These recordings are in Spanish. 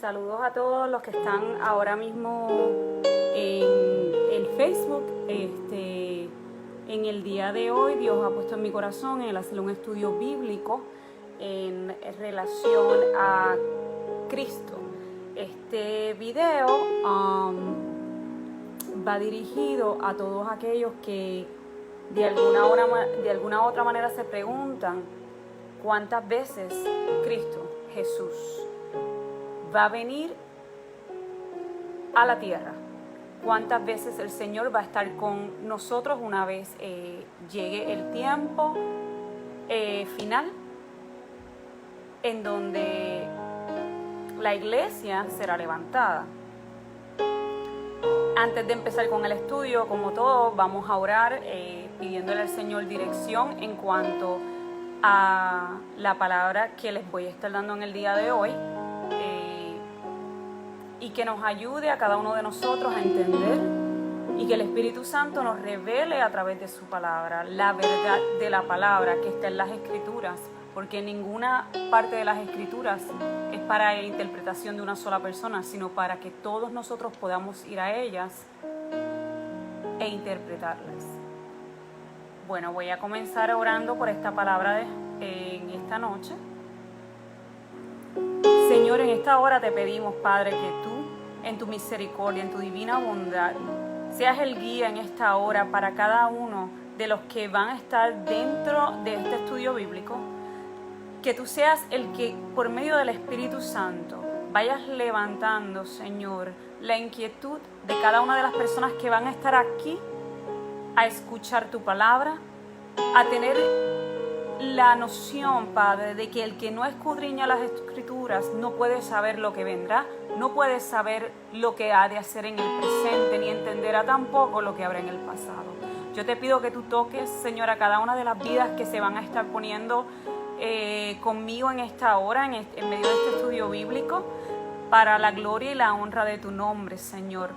Saludos a todos los que están ahora mismo en el Facebook. En el día de hoy Dios ha puesto en mi corazón el hacer un estudio bíblico en relación a Cristo. Este video va dirigido a todos aquellos que de alguna otra manera se preguntan cuántas veces Cristo Jesús va a venir a la tierra, cuántas veces el Señor va a estar con nosotros una vez llegue el tiempo final en donde la iglesia será levantada. Antes de empezar con el estudio, como todos, vamos a orar pidiéndole al Señor dirección en cuanto a la palabra que les voy a estar dando en el día de hoy, y que nos ayude a cada uno de nosotros a entender y que el Espíritu Santo nos revele a través de su palabra la verdad de la palabra que está en las Escrituras, porque ninguna parte de las Escrituras es para interpretación de una sola persona, sino para que todos nosotros podamos ir a ellas e interpretarlas. Bueno, voy a comenzar orando por esta palabra en esta noche. Señor, en esta hora te pedimos, Padre, que tú, en tu misericordia, en tu divina bondad, seas el guía en esta hora para cada uno de los que van a estar dentro de este estudio bíblico. Que tú seas el que, por medio del Espíritu Santo, vayas levantando, Señor, la inquietud de cada una de las personas que van a estar aquí a escuchar tu palabra, a tener la noción, Padre, de que el que no escudriña las Escrituras no puede saber lo que vendrá, no puede saber lo que ha de hacer en el presente, ni entenderá tampoco lo que habrá en el pasado. Yo te pido que tú toques, Señor, a cada una de las vidas que se van a estar poniendo conmigo en esta hora, en medio de este estudio bíblico, para la gloria y la honra de tu nombre, Señor.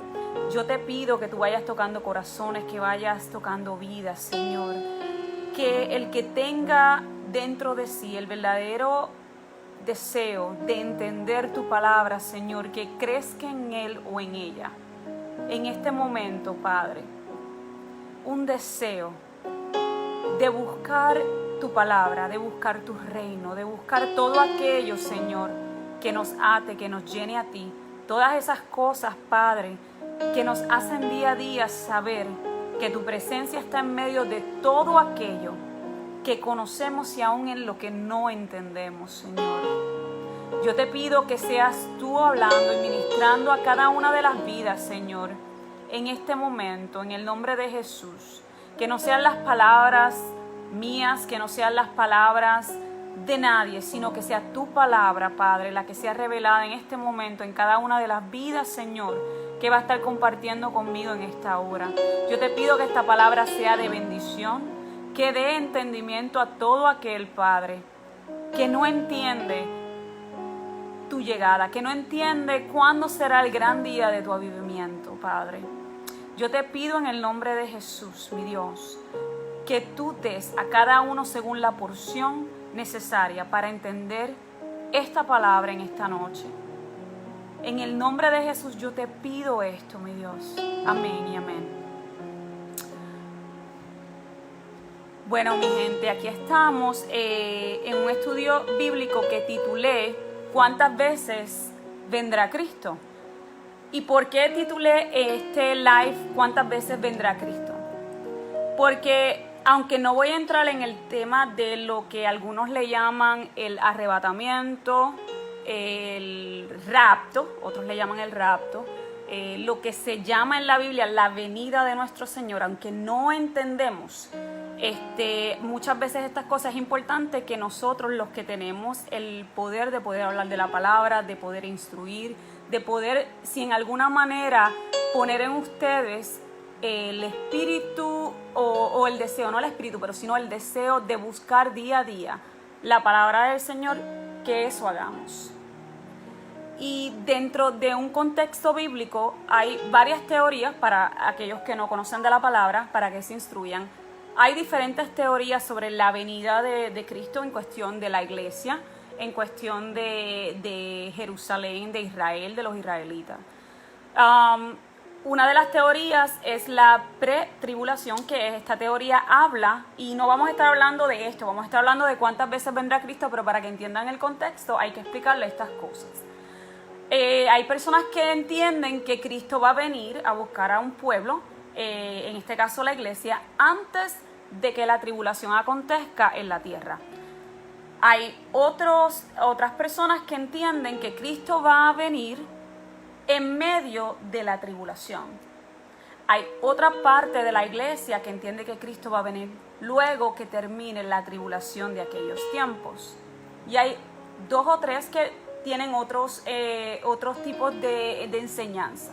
Yo te pido que tú vayas tocando corazones, que vayas tocando vidas, Señor. Que el que tenga dentro de sí el verdadero deseo de entender tu palabra, Señor, que crezca en él o en ella. En este momento, Padre, un deseo de buscar tu palabra, de buscar tu reino, de buscar todo aquello, Señor, que nos ate, que nos llene a ti. Todas esas cosas, Padre, que nos hacen día a día saber que tu presencia está en medio de todo aquello que conocemos y aún en lo que no entendemos, Señor. Yo te pido que seas tú hablando y ministrando a cada una de las vidas, Señor, en este momento, en el nombre de Jesús. Que no sean las palabras mías, que no sean las palabras de nadie, sino que sea tu palabra, Padre, la que sea revelada en este momento en cada una de las vidas, Señor, que va a estar compartiendo conmigo en esta hora. Yo te pido que esta palabra sea de bendición, que dé entendimiento a todo aquel, Padre, que no entiende tu llegada, que no entiende cuándo será el gran día de tu avivamiento, Padre. Yo te pido en el nombre de Jesús, mi Dios, que tú des a cada uno según la porción necesaria para entender esta palabra en esta noche. En el nombre de Jesús yo te pido esto, mi Dios. Amén y amén. Bueno, mi gente, aquí estamos en un estudio bíblico que titulé ¿Cuántas veces vendrá Cristo? ¿Y por qué titulé este live ¿Cuántas veces vendrá Cristo? Porque aunque no voy a entrar en el tema de lo que algunos le llaman el arrebatamiento, el rapto, otros le llaman el rapto, lo que se llama en la Biblia la venida de nuestro Señor, aunque no entendemos muchas veces estas cosas, es importante que nosotros, los que tenemos el poder de poder hablar de la palabra, de poder instruir, de poder, si en alguna manera, poner en ustedes el espíritu o el deseo, no el espíritu, pero sino el deseo de buscar día a día la palabra del Señor, que eso hagamos. Y dentro de un contexto bíblico hay varias teorías para aquellos que no conocen de la palabra, para que se instruyan. Hay diferentes teorías sobre la venida de Cristo en cuestión de la iglesia. en cuestión de Jerusalén, de Israel, de los israelitas. Una de las teorías es la pretribulación, que esta teoría habla, y no vamos a estar hablando de esto, vamos a estar hablando de cuántas veces vendrá Cristo, pero para que entiendan el contexto hay que explicarle estas cosas. Hay personas que entienden que Cristo va a venir a buscar a un pueblo, en este caso la iglesia, antes de que la tribulación acontezca en la tierra. Hay otras personas que entienden que Cristo va a venir en medio de la tribulación. Hay otra parte de la iglesia que entiende que Cristo va a venir luego que termine la tribulación de aquellos tiempos. Y hay 2 o 3 que tienen otros tipos de enseñanza.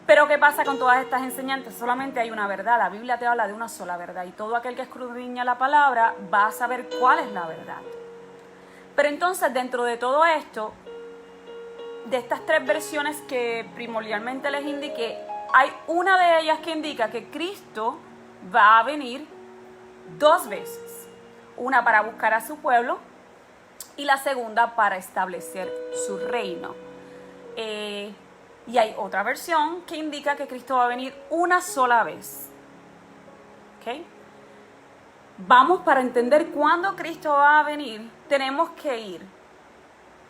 Pero ¿qué pasa con todas estas enseñanzas? Solamente hay una verdad. La Biblia te habla de una sola verdad. Y todo aquel que escudriña la palabra va a saber cuál es la verdad. Pero entonces, dentro de todo esto, de estas 3 versiones que primordialmente les indiqué, hay una de ellas que indica que Cristo va a venir 2 veces. Una para buscar a su pueblo y la segunda para establecer su reino. Y hay otra versión que indica que Cristo va a venir una sola vez. ¿Okay? Vamos, para entender cuándo Cristo va a venir, tenemos que ir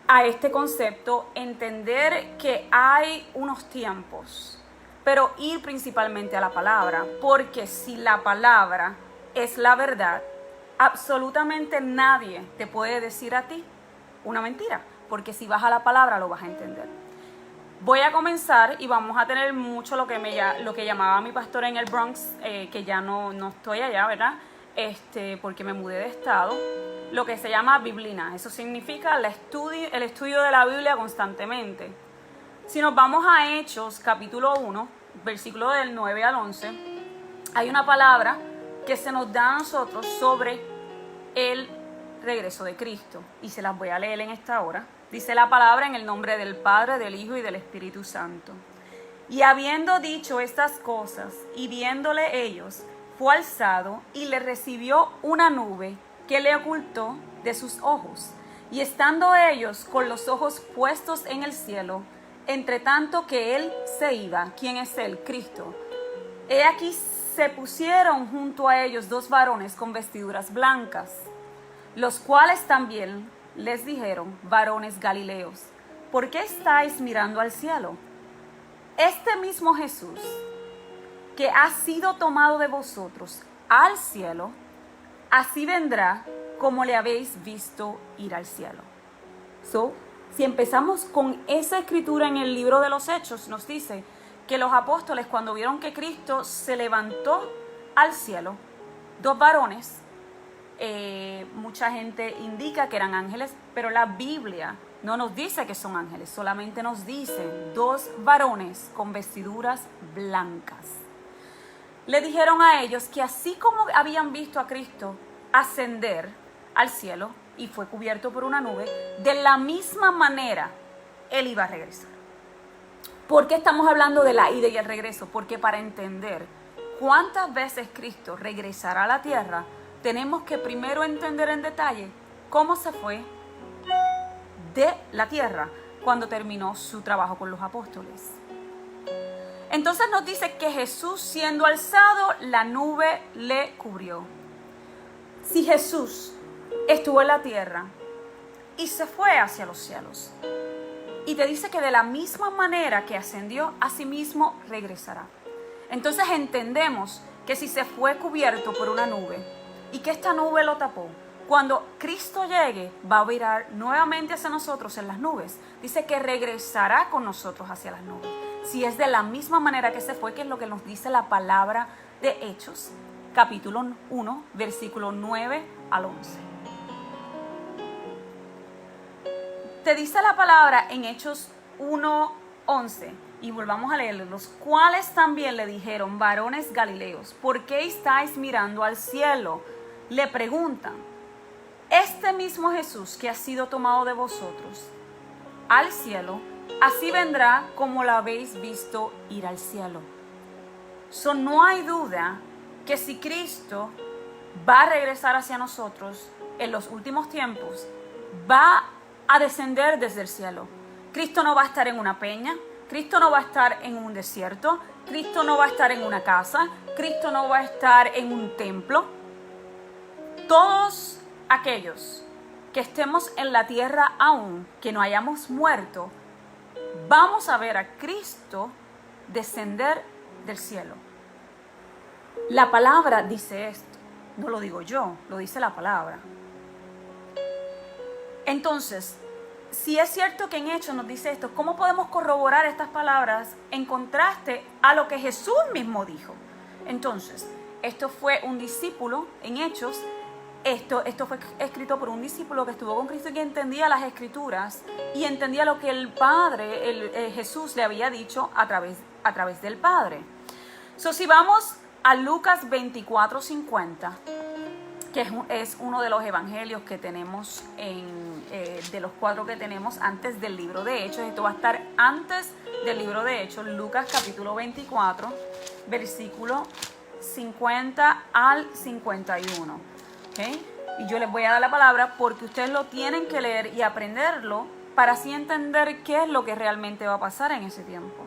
a este concepto, entender que hay unos tiempos, pero ir principalmente a la palabra, porque si la palabra es la verdad, absolutamente nadie te puede decir a ti una mentira, porque si vas a la palabra lo vas a entender. Voy a comenzar y vamos a tener mucho lo que llamaba mi pastor en el Bronx, que ya no estoy allá, ¿verdad? Porque me mudé de estado, lo que se llama biblina. Eso significa el estudio de la Biblia constantemente. Si nos vamos a Hechos, capítulo 1, versículo del 9 al 11, hay una palabra que se nos da a nosotros sobre el regreso de Cristo. Y se las voy a leer en esta hora. Dice la palabra: en el nombre del Padre, del Hijo y del Espíritu Santo. Y habiendo dicho estas cosas, y viéndole ellos, fue alzado y le recibió una nube que le ocultó de sus ojos. Y estando ellos con los ojos puestos en el cielo, entre tanto que él se iba, ¿quién es él? Cristo. He aquí se pusieron junto a ellos 2 varones con vestiduras blancas, los cuales también les dijeron: varones galileos, ¿por qué estáis mirando al cielo? Este mismo Jesús, que ha sido tomado de vosotros al cielo, así vendrá como le habéis visto ir al cielo. Si empezamos con esa escritura en el libro de los Hechos, nos dice que los apóstoles, cuando vieron que Cristo se levantó al cielo, 2 varones, mucha gente indica que eran ángeles, pero la Biblia no nos dice que son ángeles, solamente nos dice 2 varones con vestiduras blancas. Le dijeron a ellos que así como habían visto a Cristo ascender al cielo y fue cubierto por una nube, de la misma manera él iba a regresar. ¿Por qué estamos hablando de la ida y el regreso? Porque para entender cuántas veces Cristo regresará a la tierra, tenemos que primero entender en detalle cómo se fue de la tierra cuando terminó su trabajo con los apóstoles. Entonces nos dice que Jesús, siendo alzado, la nube le cubrió. Si Jesús estuvo en la tierra y se fue hacia los cielos, y te dice que de la misma manera que ascendió, asimismo regresará. Entonces entendemos que si se fue cubierto por una nube y que esta nube lo tapó, cuando Cristo llegue va a virar nuevamente hacia nosotros en las nubes. Dice que regresará con nosotros hacia las nubes. Si es de la misma manera que se fue, que es lo que nos dice la palabra de Hechos, capítulo 1, versículo 9 al 11. Te dice la palabra en Hechos 1:11, y volvamos a leerlo: los cuales también le dijeron: varones galileos, ¿por qué estáis mirando al cielo? Le preguntan: este mismo Jesús que ha sido tomado de vosotros al cielo, así vendrá como lo habéis visto ir al cielo. No hay duda que si Cristo va a regresar hacia nosotros en los últimos tiempos, va a descender desde el cielo. Cristo no va a estar en una peña, Cristo no va a estar en un desierto, Cristo no va a estar en una casa, Cristo no va a estar en un templo. Todos aquellos que estemos en la tierra aún, que no hayamos muerto, vamos a ver a Cristo descender del cielo. La palabra dice esto, no lo digo yo, lo dice la palabra. Entonces, si es cierto que en Hechos nos dice esto, ¿cómo podemos corroborar estas palabras en contraste a lo que Jesús mismo dijo? Entonces, esto fue un discípulo en Hechos. Esto fue escrito por un discípulo que estuvo con Cristo y que entendía las Escrituras y entendía lo que el Padre, Jesús le había dicho a través del Padre. Si vamos a Lucas 24:50, que es uno de los evangelios que tenemos, de los 4 que tenemos antes del libro de Hechos. Esto va a estar antes del libro de Hechos, Lucas capítulo 24, versículo 50 al 51. ¿Okay? Y yo les voy a dar la palabra porque ustedes lo tienen que leer y aprenderlo para así entender qué es lo que realmente va a pasar en ese tiempo.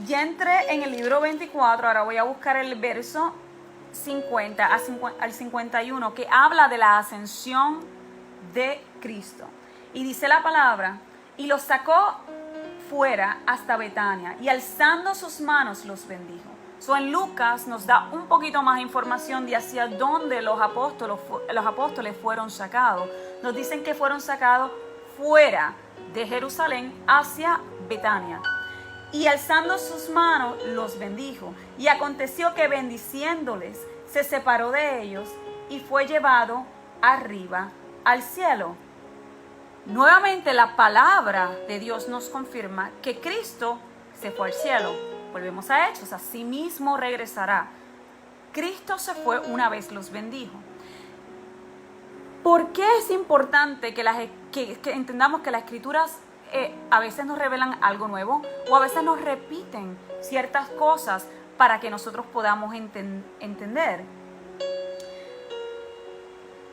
Ya entré en el libro 24, ahora voy a buscar el verso 50 al 51, que habla de la ascensión de Cristo. Y dice la palabra, y los sacó fuera hasta Betania, y alzando sus manos los bendijo. En Lucas nos da un poquito más información de hacia dónde los apóstoles fueron sacados. Nos dicen que fueron sacados fuera de Jerusalén hacia Betania. Y alzando sus manos los bendijo. Y aconteció que bendiciéndoles se separó de ellos y fue llevado arriba al cielo. Nuevamente la palabra de Dios nos confirma que Cristo se fue al cielo. Volvemos a Hechos, así mismo regresará. Cristo se fue una vez los bendijo. ¿Por qué es importante que entendamos que las Escrituras a veces nos revelan algo nuevo o a veces nos repiten ciertas cosas para que nosotros podamos entender?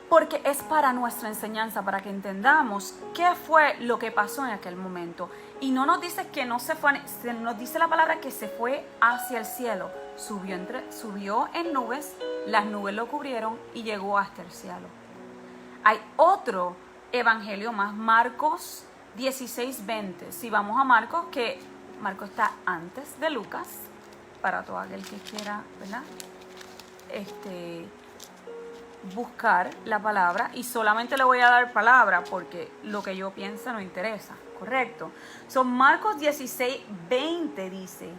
Porque es para nuestra enseñanza, para que entendamos qué fue lo que pasó en aquel momento. Y no nos dice que no se fue, nos dice la palabra que se fue hacia el cielo. Subió en nubes, las nubes lo cubrieron y llegó hasta el cielo. Hay otro evangelio más, Marcos 16:20. Si vamos a Marcos, que Marcos está antes de Lucas, para todo aquel que quiera, ¿verdad? Buscar la palabra, y solamente le voy a dar palabra porque lo que yo pienso no interesa, ¿correcto? Marcos 16:20 dice,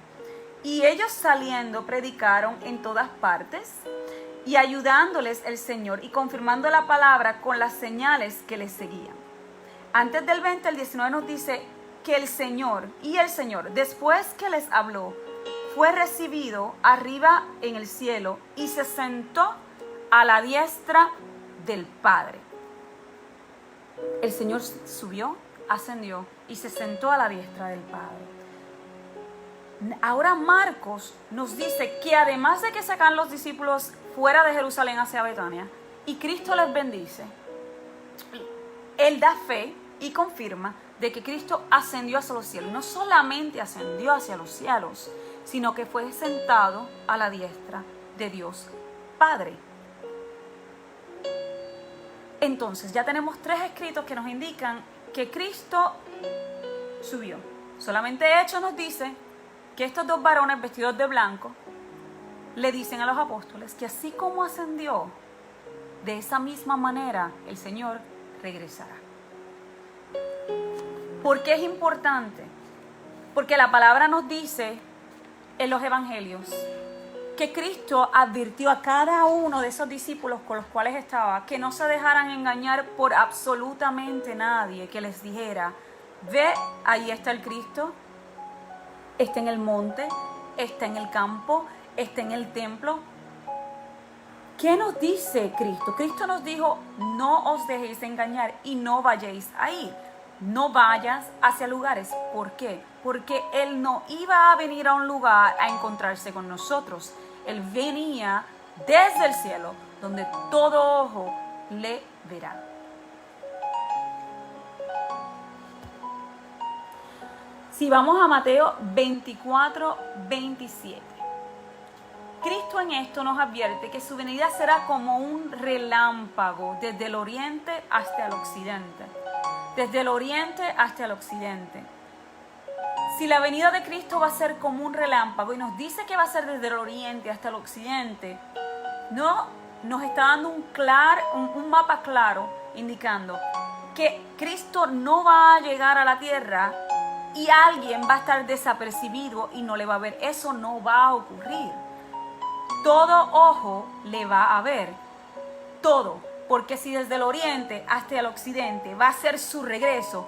y ellos saliendo predicaron en todas partes y ayudándoles el Señor y confirmando la palabra con las señales que les seguían. Antes del 20 al 19 nos dice que el Señor, después que les habló, fue recibido arriba en el cielo y se sentó a la diestra del Padre. El Señor subió, ascendió y se sentó a la diestra del Padre. Ahora Marcos nos dice que además de que sacan los discípulos fuera de Jerusalén hacia Betania y Cristo les bendice, Él da fe y confirma de que Cristo ascendió hacia los cielos. No solamente ascendió hacia los cielos, sino que fue sentado a la diestra de Dios Padre. Entonces ya tenemos 3 escritos que nos indican que Cristo subió. Solamente Hechos nos dice que estos 2 varones vestidos de blanco le dicen a los apóstoles que así como ascendió, de esa misma manera el Señor regresará. ¿Por qué es importante? Porque la palabra nos dice en los evangelios que Cristo advirtió a cada uno de esos discípulos con los cuales estaba que no se dejaran engañar por absolutamente nadie que les dijera, ve, ahí está el Cristo, está en el monte, está en el campo, está en el templo. ¿Qué nos dice Cristo? Cristo nos dijo, no os dejéis engañar y no vayáis a ir. No vayas hacia lugares. ¿Por qué? Porque Él no iba a venir a un lugar a encontrarse con nosotros. Él venía desde el cielo, donde todo ojo le verá. Si vamos a Mateo 24, 27. Cristo en esto nos advierte que su venida será como un relámpago desde el oriente hasta el occidente. Desde el oriente hasta el occidente. Si la venida de Cristo va a ser como un relámpago y nos dice que va a ser desde el oriente hasta el occidente, no nos está dando un mapa claro indicando que Cristo no va a llegar a la tierra y alguien va a estar desapercibido y no le va a ver. Eso no va a ocurrir. Todo ojo le va a ver. Todo. Porque si desde el oriente hasta el occidente va a ser su regreso,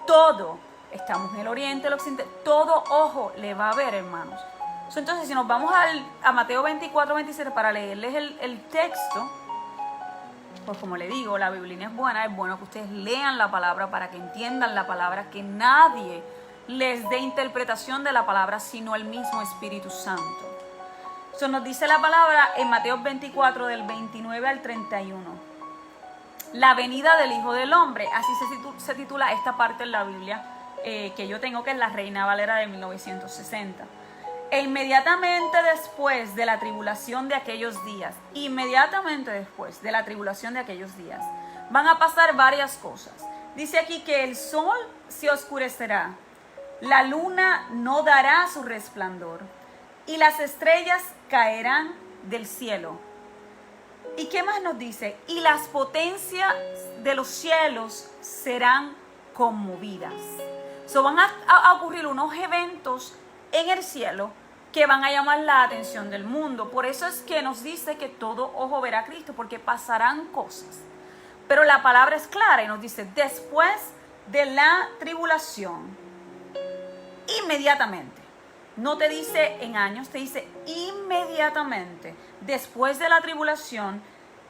todo, estamos en el oriente, el occidente, todo ojo le va a ver, hermanos. Entonces, si nos vamos a Mateo 24, 27 para leerles el texto, pues como le digo, la Biblia es bueno que ustedes lean la palabra para que entiendan la palabra, que nadie les dé interpretación de la palabra, sino el mismo Espíritu Santo. Eso nos dice la palabra en Mateo 24, del 29 al 31. La venida del Hijo del Hombre, así se titula esta parte en la Biblia que yo tengo, que es la Reina Valera de 1960. E inmediatamente después de la tribulación de aquellos días, van a pasar varias cosas. Dice aquí que el sol se oscurecerá, la luna no dará su resplandor y las estrellas caerán del cielo. ¿Y qué más nos dice? Y las potencias de los cielos serán conmovidas. Van a ocurrir unos eventos en el cielo que van a llamar la atención del mundo. Por eso es que nos dice que todo ojo verá a Cristo, porque pasarán cosas. Pero la palabra es clara y nos dice, después de la tribulación, inmediatamente. No te dice en años, te dice inmediatamente. Después de la tribulación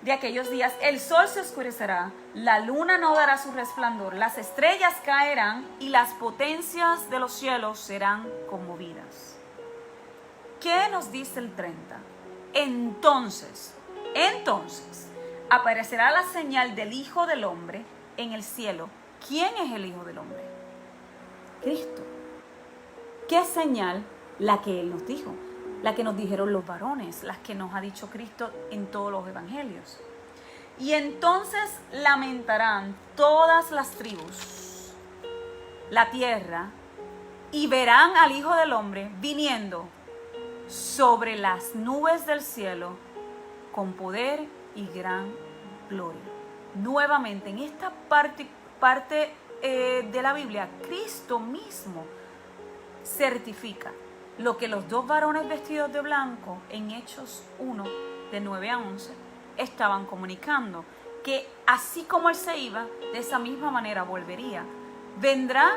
de aquellos días, el sol se oscurecerá, la luna no dará su resplandor, las estrellas caerán y las potencias de los cielos serán conmovidas. ¿Qué nos dice el 30? Entonces, aparecerá la señal del Hijo del Hombre en el cielo. ¿Quién es el Hijo del Hombre? Cristo. ¿Qué señal? La que Él nos dijo, la que nos dijeron los varones, las que nos ha dicho Cristo en todos los evangelios. Y entonces lamentarán todas las tribus, la tierra, y verán al Hijo del Hombre viniendo sobre las nubes del cielo con poder y gran gloria. Nuevamente, en esta parte de la Biblia, Cristo mismo certifica lo que los dos varones vestidos de blanco en Hechos 1, de 9 a 11, estaban comunicando, que así como Él se iba, de esa misma manera volvería. Vendrá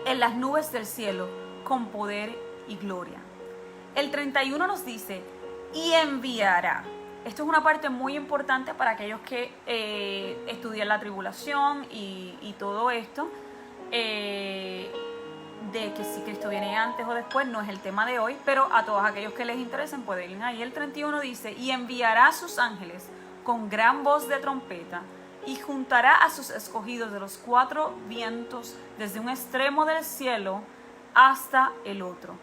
en las nubes del cielo con poder y gloria. El 31 nos dice, y enviará. Esto es una parte muy importante para aquellos que estudian la tribulación y todo esto. De que si Cristo viene antes o después, no es el tema de hoy, pero a todos aquellos que les interesen pueden ir ahí. El 31 dice, y enviará a sus ángeles con gran voz de trompeta, y juntará a sus escogidos de los 4 vientos, desde un extremo del cielo hasta el otro.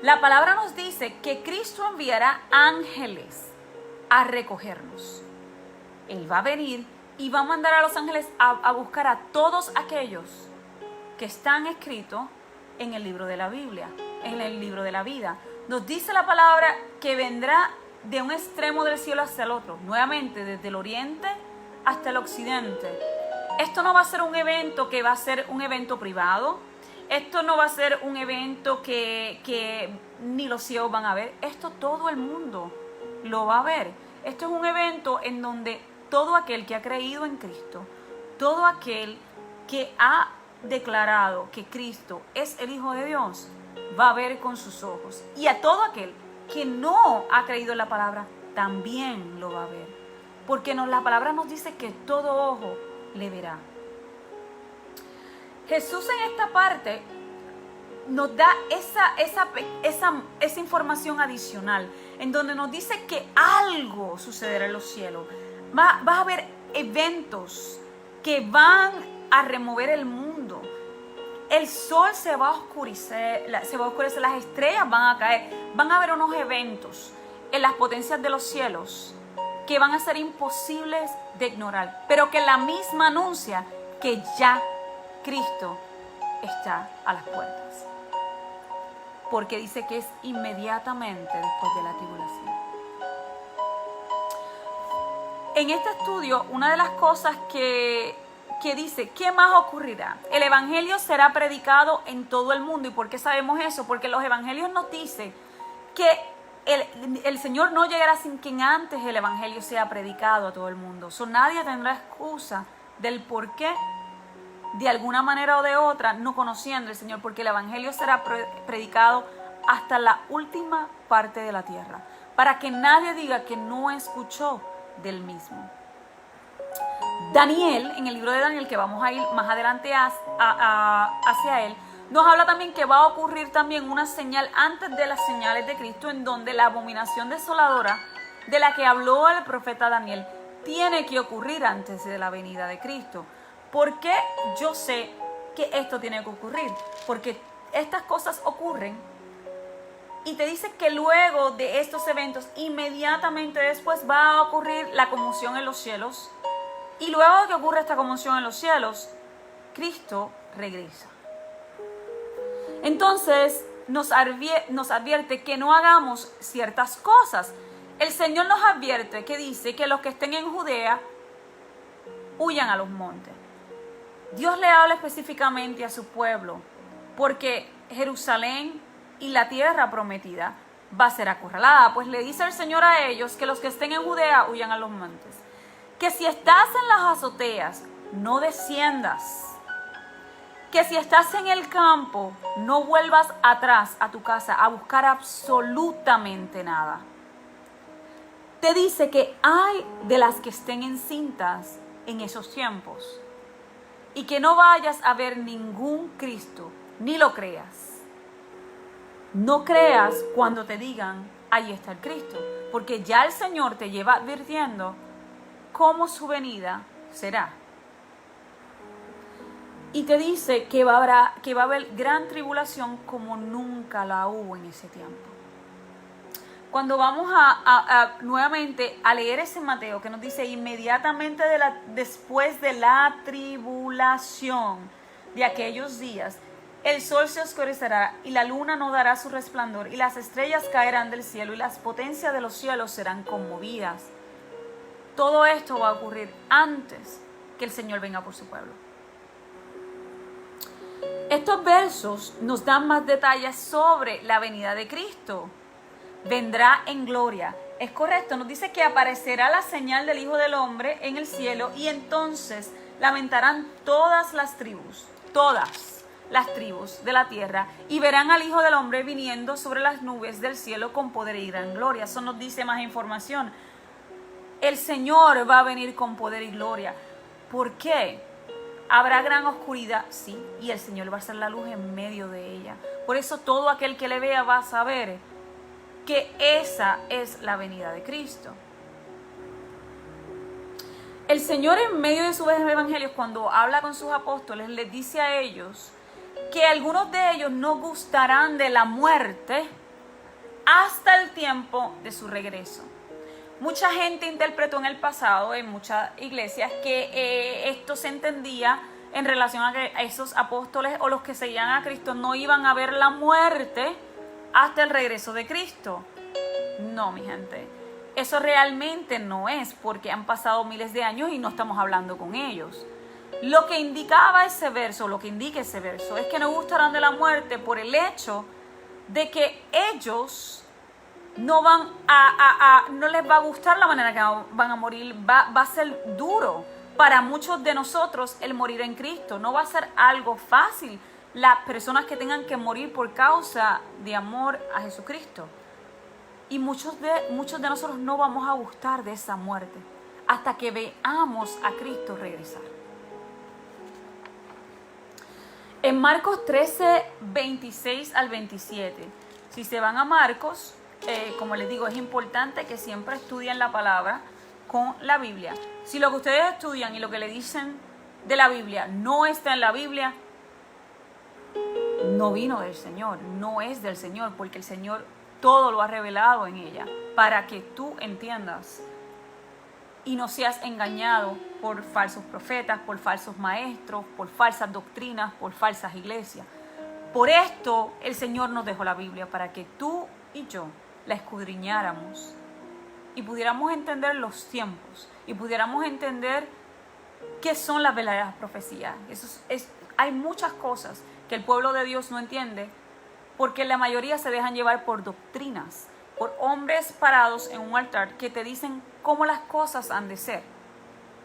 La palabra nos dice que Cristo enviará ángeles a recogernos. Él va a venir y va a mandar a los ángeles a buscar a todos aquellos que están escritos en el libro de la Biblia, en el libro de la vida. Nos dice la palabra que vendrá de un extremo del cielo hasta el otro, nuevamente desde el oriente hasta el occidente. Esto no va a ser un evento que va a ser un evento privado, esto no va a ser un evento que ni los ciegos van a ver, esto todo el mundo lo va a ver. Esto es un evento en donde todo aquel que ha creído en Cristo, todo aquel que ha declarado que Cristo es el Hijo de Dios, va a ver con sus ojos. Y a todo aquel que no ha creído en la palabra, también lo va a ver. Porque la palabra nos dice que todo ojo le verá. Jesús en esta parte nos da esa información adicional, en donde nos dice que algo sucederá en los cielos. Va a haber eventos que van a remover el mundo. el sol se va a oscurecer, las estrellas van a caer, van a haber unos eventos en las potencias de los cielos que van a ser imposibles de ignorar, pero que la misma anuncia que ya Cristo está a las puertas, porque dice que es inmediatamente después de la tribulación. En este estudio, una de las cosas que dice, ¿qué más ocurrirá? El evangelio será predicado en todo el mundo. ¿Y por qué sabemos eso? Porque los evangelios nos dicen que el Señor no llegará sin que antes el evangelio sea predicado a todo el mundo. Nadie tendrá excusa del por qué, de alguna manera o de otra, no conociendo al Señor, porque el evangelio será predicado hasta la última parte de la tierra, para que nadie diga que no escuchó del mismo. Daniel, en el libro de Daniel, que vamos a ir más adelante hacia él, nos habla también que va a ocurrir también una señal antes de las señales de Cristo, en donde la abominación desoladora de la que habló el profeta Daniel tiene que ocurrir antes de la venida de Cristo. ¿Por qué yo sé que esto tiene que ocurrir? Porque estas cosas ocurren y te dice que luego de estos eventos, inmediatamente después va a ocurrir la conmoción en los cielos. Y luego de que ocurre esta conmoción en los cielos, Cristo regresa. Entonces nos advierte que no hagamos ciertas cosas. El Señor nos advierte que dice que los que estén en Judea huyan a los montes. Dios le habla específicamente a su pueblo, porque Jerusalén y la tierra prometida va a ser acorralada. Pues le dice el Señor a ellos que los que estén en Judea huyan a los montes. Que si estás en las azoteas, no desciendas. Que si estás en el campo, no vuelvas atrás a tu casa a buscar absolutamente nada. Te dice que hay de las que estén encintas en esos tiempos. Y que no vayas a ver ningún Cristo, ni lo creas. No creas cuando te digan, ahí está el Cristo. Porque ya el Señor te lleva advirtiendo cómo su venida será. Y te dice que va a haber gran tribulación como nunca la hubo en ese tiempo. Cuando vamos nuevamente a leer ese Mateo que nos dice inmediatamente después de la tribulación de aquellos días, el sol se oscurecerá y la luna no dará su resplandor y las estrellas caerán del cielo y las potencias de los cielos serán conmovidas. Todo esto va a ocurrir antes que el Señor venga por su pueblo. Estos versos nos dan más detalles sobre la venida de Cristo. Vendrá en gloria. Es correcto, nos dice que aparecerá la señal del Hijo del Hombre en el cielo y entonces lamentarán todas las tribus de la tierra y verán al Hijo del Hombre viniendo sobre las nubes del cielo con poder y gran gloria. Eso nos dice más información. El Señor va a venir con poder y gloria. ¿Por qué? ¿Habrá gran oscuridad? Sí, y el Señor va a ser la luz en medio de ella. Por eso todo aquel que le vea va a saber que esa es la venida de Cristo. El Señor en medio de sus evangelios, cuando habla con sus apóstoles, les dice a ellos que algunos de ellos no gustarán de la muerte hasta el tiempo de su regreso. Mucha gente interpretó en el pasado, en muchas iglesias, que esto se entendía en relación a que esos apóstoles o los que seguían a Cristo no iban a ver la muerte hasta el regreso de Cristo. No, mi gente, eso realmente no es, porque han pasado miles de años y no estamos hablando con ellos. Lo que indicaba ese verso, lo que indica ese verso, es que no gustarán de la muerte por el hecho de que ellos no les va a gustar la manera que van a morir. Va a ser duro para muchos de nosotros el morir en Cristo. No va a ser algo fácil las personas que tengan que morir por causa de amor a Jesucristo. Y muchos de nosotros no vamos a gustar de esa muerte hasta que veamos a Cristo regresar. En Marcos 13, 26 al 27, si se van a Marcos, como les digo, es importante que siempre estudien la palabra con la Biblia. Si lo que ustedes estudian y lo que le dicen de la Biblia no está en la Biblia, no vino del Señor, no es del Señor, porque el Señor todo lo ha revelado en ella, para que tú entiendas y no seas engañado por falsos profetas, por falsos maestros, por falsas doctrinas, por falsas iglesias. Por esto el Señor nos dejó la Biblia, para que tú y yo la escudriñáramos y pudiéramos entender los tiempos y pudiéramos entender qué son las verdaderas profecías. Hay muchas cosas que el pueblo de Dios no entiende, porque la mayoría se dejan llevar por doctrinas, por hombres parados en un altar que te dicen cómo las cosas han de ser,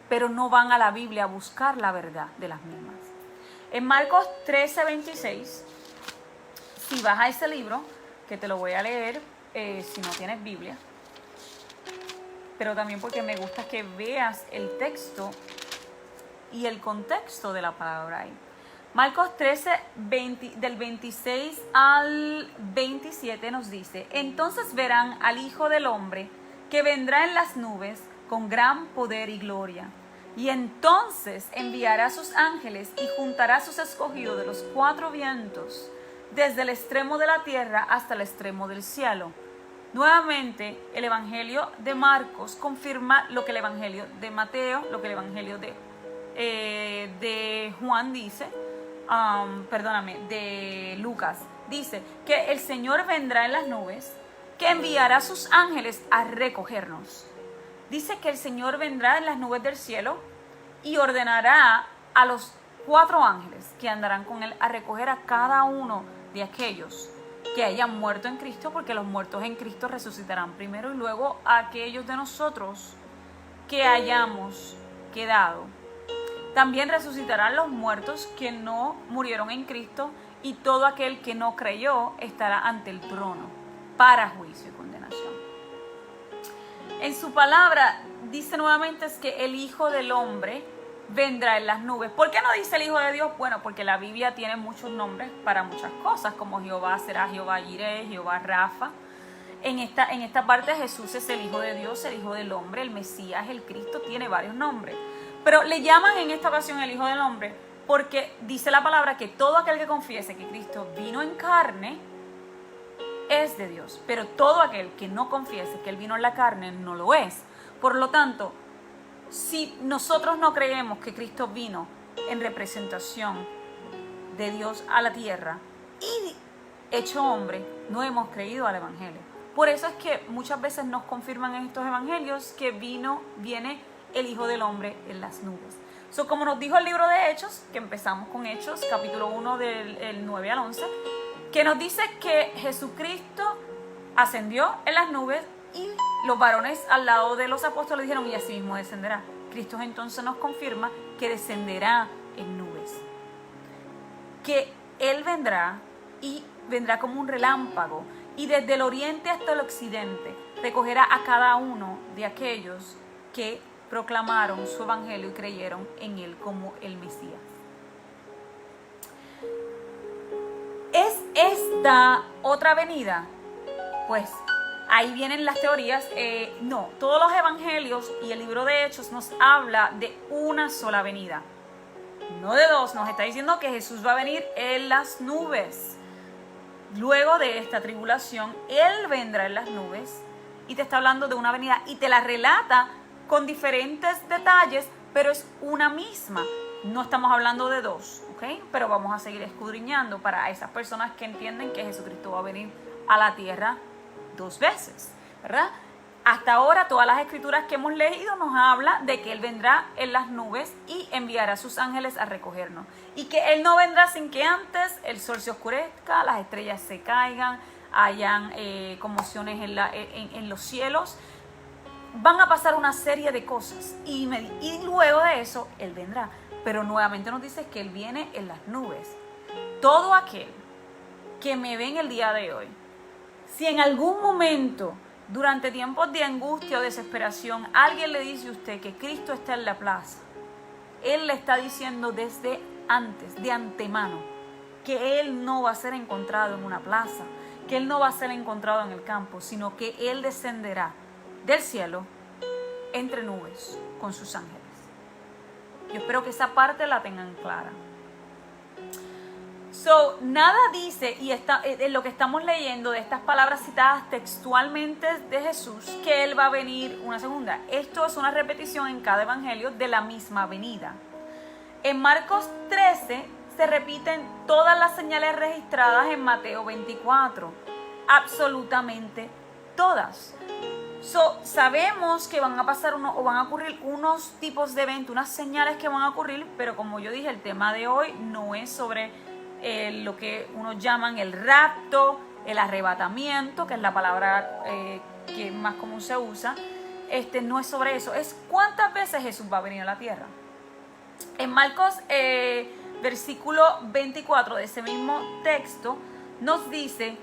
pero no van a la Biblia a buscar la verdad de las mismas. En Marcos 13:26, si vas a ese libro, que te lo voy a leer si no tienes Biblia, pero también porque me gusta que veas el texto y el contexto de la palabra ahí. Marcos 13, del 26 al 27 nos dice: entonces verán al Hijo del Hombre que vendrá en las nubes con gran poder y gloria. Y entonces enviará a sus ángeles y juntará a sus escogidos de los cuatro vientos, desde el extremo de la tierra hasta el extremo del cielo. Nuevamente, el Evangelio de Marcos confirma lo que el Evangelio de Mateo, lo que el Evangelio de Juan dice, de Lucas. Dice que el Señor vendrá en las nubes, que enviará a sus ángeles a recogernos. Dice que el Señor vendrá en las nubes del cielo y ordenará a los cuatro ángeles que andarán con él a recoger a cada uno de aquellos que hayan muerto en Cristo, porque los muertos en Cristo resucitarán primero, y luego a aquellos de nosotros que hayamos quedado. También resucitarán los muertos que no murieron en Cristo, y todo aquel que no creyó estará ante el trono para juicio y condenación. En su palabra dice nuevamente es que el Hijo del Hombre vendrá en las nubes. ¿Por qué no dice el Hijo de Dios? Bueno, porque la Biblia tiene muchos nombres para muchas cosas, como Jehová será Jehová Jireh, Jehová Rafa. En esta parte Jesús es el Hijo de Dios, el Hijo del Hombre, el Mesías, el Cristo, tiene varios nombres. Pero le llaman en esta ocasión el Hijo del Hombre porque dice la palabra que todo aquel que confiese que Cristo vino en carne es de Dios. Pero todo aquel que no confiese que Él vino en la carne no lo es. Por lo tanto, si nosotros no creemos que Cristo vino en representación de Dios a la tierra y hecho hombre, no hemos creído al Evangelio. Por eso es que muchas veces nos confirman en estos evangelios que viene el Hijo del Hombre en las nubes. Como nos dijo el libro de Hechos, que empezamos con Hechos, capítulo 1 del 9 al 11, que nos dice que Jesucristo ascendió en las nubes y los varones al lado de los apóstoles dijeron, y así mismo descenderá. Cristo entonces nos confirma que descenderá en nubes, que Él vendrá y vendrá como un relámpago, y desde el oriente hasta el occidente recogerá a cada uno de aquellos que proclamaron su evangelio y creyeron en Él como el Mesías. ¿Es esta otra venida? Pues ahí vienen las teorías. No, todos los evangelios y el libro de Hechos nos habla de una sola venida, no de dos. Nos está diciendo que Jesús va a venir en las nubes. Luego de esta tribulación, Él vendrá en las nubes, y te está hablando de una venida y te la relata con diferentes detalles, pero es una misma. No estamos hablando de dos, ¿ok? Pero vamos a seguir escudriñando para esas personas que entienden que Jesucristo va a venir a la tierra dos veces, ¿verdad? Hasta ahora todas las escrituras que hemos leído nos habla de que Él vendrá en las nubes y enviará a sus ángeles a recogernos, y que Él no vendrá sin que antes el sol se oscurezca, las estrellas se caigan, hayan conmociones en los cielos. Van a pasar una serie de cosas y luego de eso Él vendrá. Pero nuevamente nos dice que Él viene en las nubes. Todo aquel que me ve en el día de hoy, si en algún momento durante tiempos de angustia o desesperación alguien le dice a usted que Cristo está en la plaza, Él le está diciendo desde antes, de antemano, que Él no va a ser encontrado en una plaza, que Él no va a ser encontrado en el campo, sino que Él descenderá del cielo entre nubes con sus ángeles. Yo espero que esa parte la tengan clara. So, nada dice, y en lo que estamos leyendo de estas palabras citadas textualmente de Jesús, que Él va a venir una segunda. Esto es una repetición en cada evangelio de la misma venida. En Marcos 13 se repiten todas las señales registradas en Mateo 24. Absolutamente todas. So, sabemos que van a pasar van a ocurrir unos tipos de eventos, unas señales que van a ocurrir, pero como yo dije, el tema de hoy no es sobre lo que unos llaman el rapto, el arrebatamiento, que es la palabra que más común se usa. No es sobre eso, es cuántas veces Jesús va a venir a la tierra. En Marcos versículo 24 de ese mismo texto nos dice: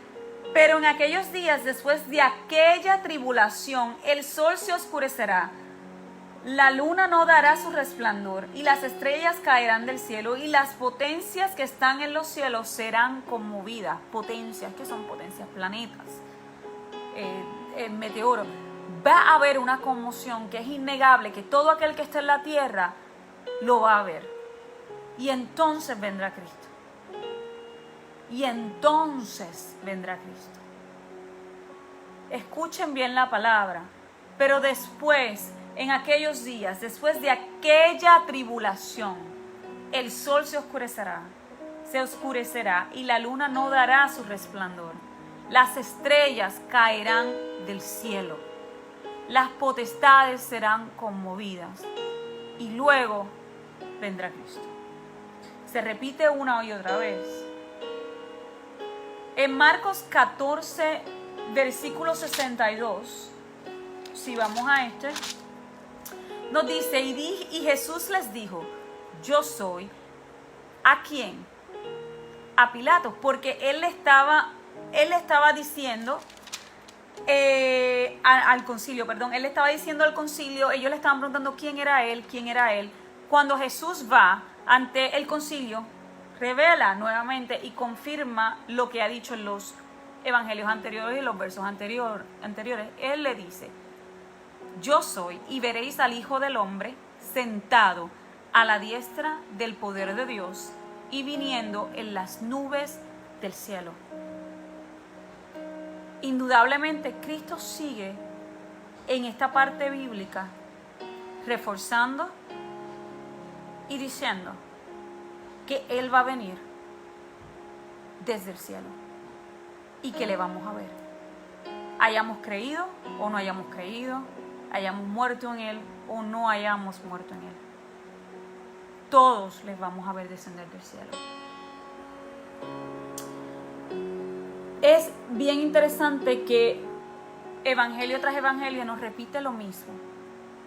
pero en aquellos días, después de aquella tribulación, el sol se oscurecerá, la luna no dará su resplandor, y las estrellas caerán del cielo, y las potencias que están en los cielos serán conmovidas. Potencias, ¿qué son potencias? Planetas, meteoros. Va a haber una conmoción que es innegable, que todo aquel que esté en la tierra lo va a ver. Y entonces vendrá Cristo. Y entonces vendrá Cristo. Escuchen bien la palabra. Pero después, en aquellos días, después de aquella tribulación, el sol se oscurecerá y la luna no dará su resplandor. Las estrellas caerán del cielo. Las potestades serán conmovidas. Y luego vendrá Cristo. Se repite una y otra vez. En Marcos 14, versículo 62, si vamos a nos dice: y Jesús les dijo: yo soy. ¿A quién? A Pilato, porque él estaba diciendo al concilio, él le estaba diciendo al concilio, ellos le estaban preguntando quién era él. Cuando Jesús va ante el concilio, revela nuevamente y confirma lo que ha dicho en los evangelios anteriores y los versos anteriores. Él le dice: yo soy, y veréis al Hijo del Hombre sentado a la diestra del poder de Dios y viniendo en las nubes del cielo. Indudablemente Cristo sigue en esta parte bíblica reforzando y diciendo que Él va a venir desde el cielo y que le vamos a ver. Hayamos creído o no hayamos creído, hayamos muerto en Él o no hayamos muerto en Él. Todos les vamos a ver descender del cielo. Es bien interesante que evangelio tras evangelio nos repite lo mismo.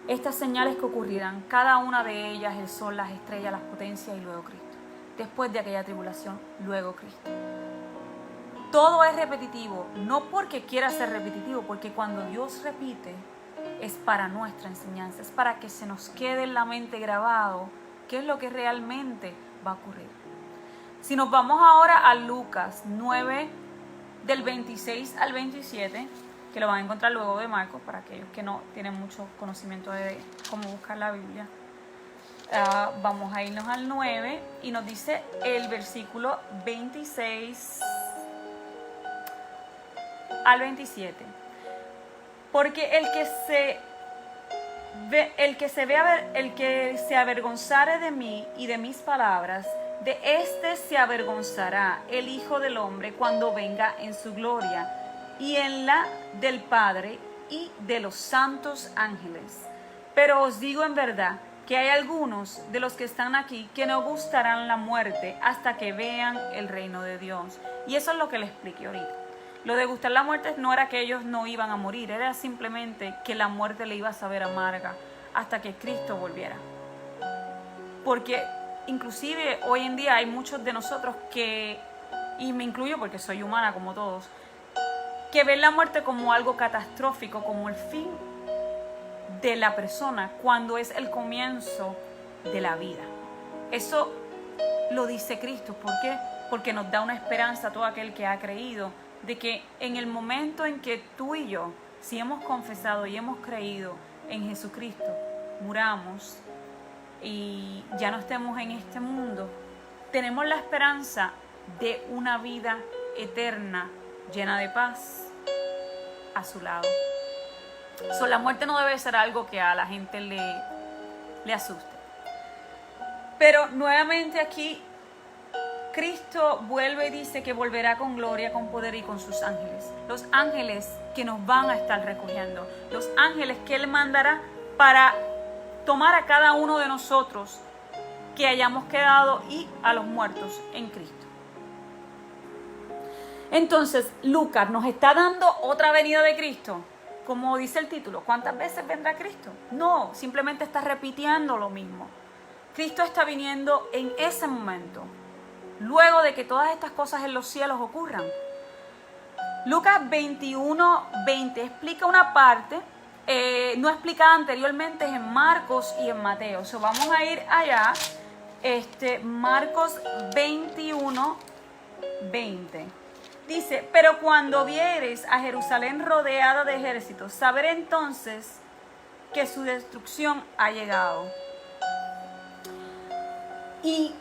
Estas señales que ocurrirán, cada una de ellas, el sol, las estrellas, las potencias y luego Cristo. Después de aquella tribulación, luego Cristo. Todo es repetitivo, no porque quiera ser repetitivo, porque cuando Dios repite es para nuestra enseñanza, es para que se nos quede en la mente grabado qué es lo que realmente va a ocurrir. Si nos vamos ahora a Lucas 9, del 26 al 27, que lo van a encontrar luego de Marcos, para aquellos que no tienen mucho conocimiento de cómo buscar la Biblia. Vamos a irnos al 9 y nos dice el versículo 26 al 27. Porque el que se avergonzare de mí y de mis palabras, de éste se avergonzará el Hijo del Hombre cuando venga en su gloria y en la del Padre y de los santos ángeles. Pero os digo en verdad que hay algunos de los que están aquí que no gustarán la muerte hasta que vean el reino de Dios. Y eso es lo que les expliqué ahorita. Lo de gustar la muerte no era que ellos no iban a morir, era simplemente que la muerte le iba a saber amarga hasta que Cristo volviera. Porque inclusive hoy en día hay muchos de nosotros que, y me incluyo porque soy humana como todos, que ven la muerte como algo catastrófico, como el fin de la persona, cuando es el comienzo de la vida. Eso lo dice Cristo. ¿Por qué? Porque nos da una esperanza a todo aquel que ha creído, de que en el momento en que tú y yo, si hemos confesado y hemos creído en Jesucristo, muramos y ya no estemos en este mundo, tenemos la esperanza de una vida eterna llena de paz a su lado. La muerte no debe ser algo que a la gente le asuste. Pero nuevamente aquí Cristo vuelve y dice que volverá con gloria, con poder y con sus ángeles. Los ángeles que nos van a estar recogiendo. Los ángeles que Él mandará para tomar a cada uno de nosotros que hayamos quedado y a los muertos en Cristo. Entonces, Lucas nos está dando otra venida de Cristo. Como dice el título, ¿cuántas veces vendrá Cristo? No, simplemente está repitiendo lo mismo. Cristo está viniendo en ese momento, luego de que todas estas cosas en los cielos ocurran. Lucas 21:20 explica una parte no explicada anteriormente en Marcos y en Mateo. Vamos a ir allá. Marcos 21:20. Dice, pero cuando viereis a Jerusalén rodeada de ejércitos, saber entonces que su destrucción ha llegado. ¿Y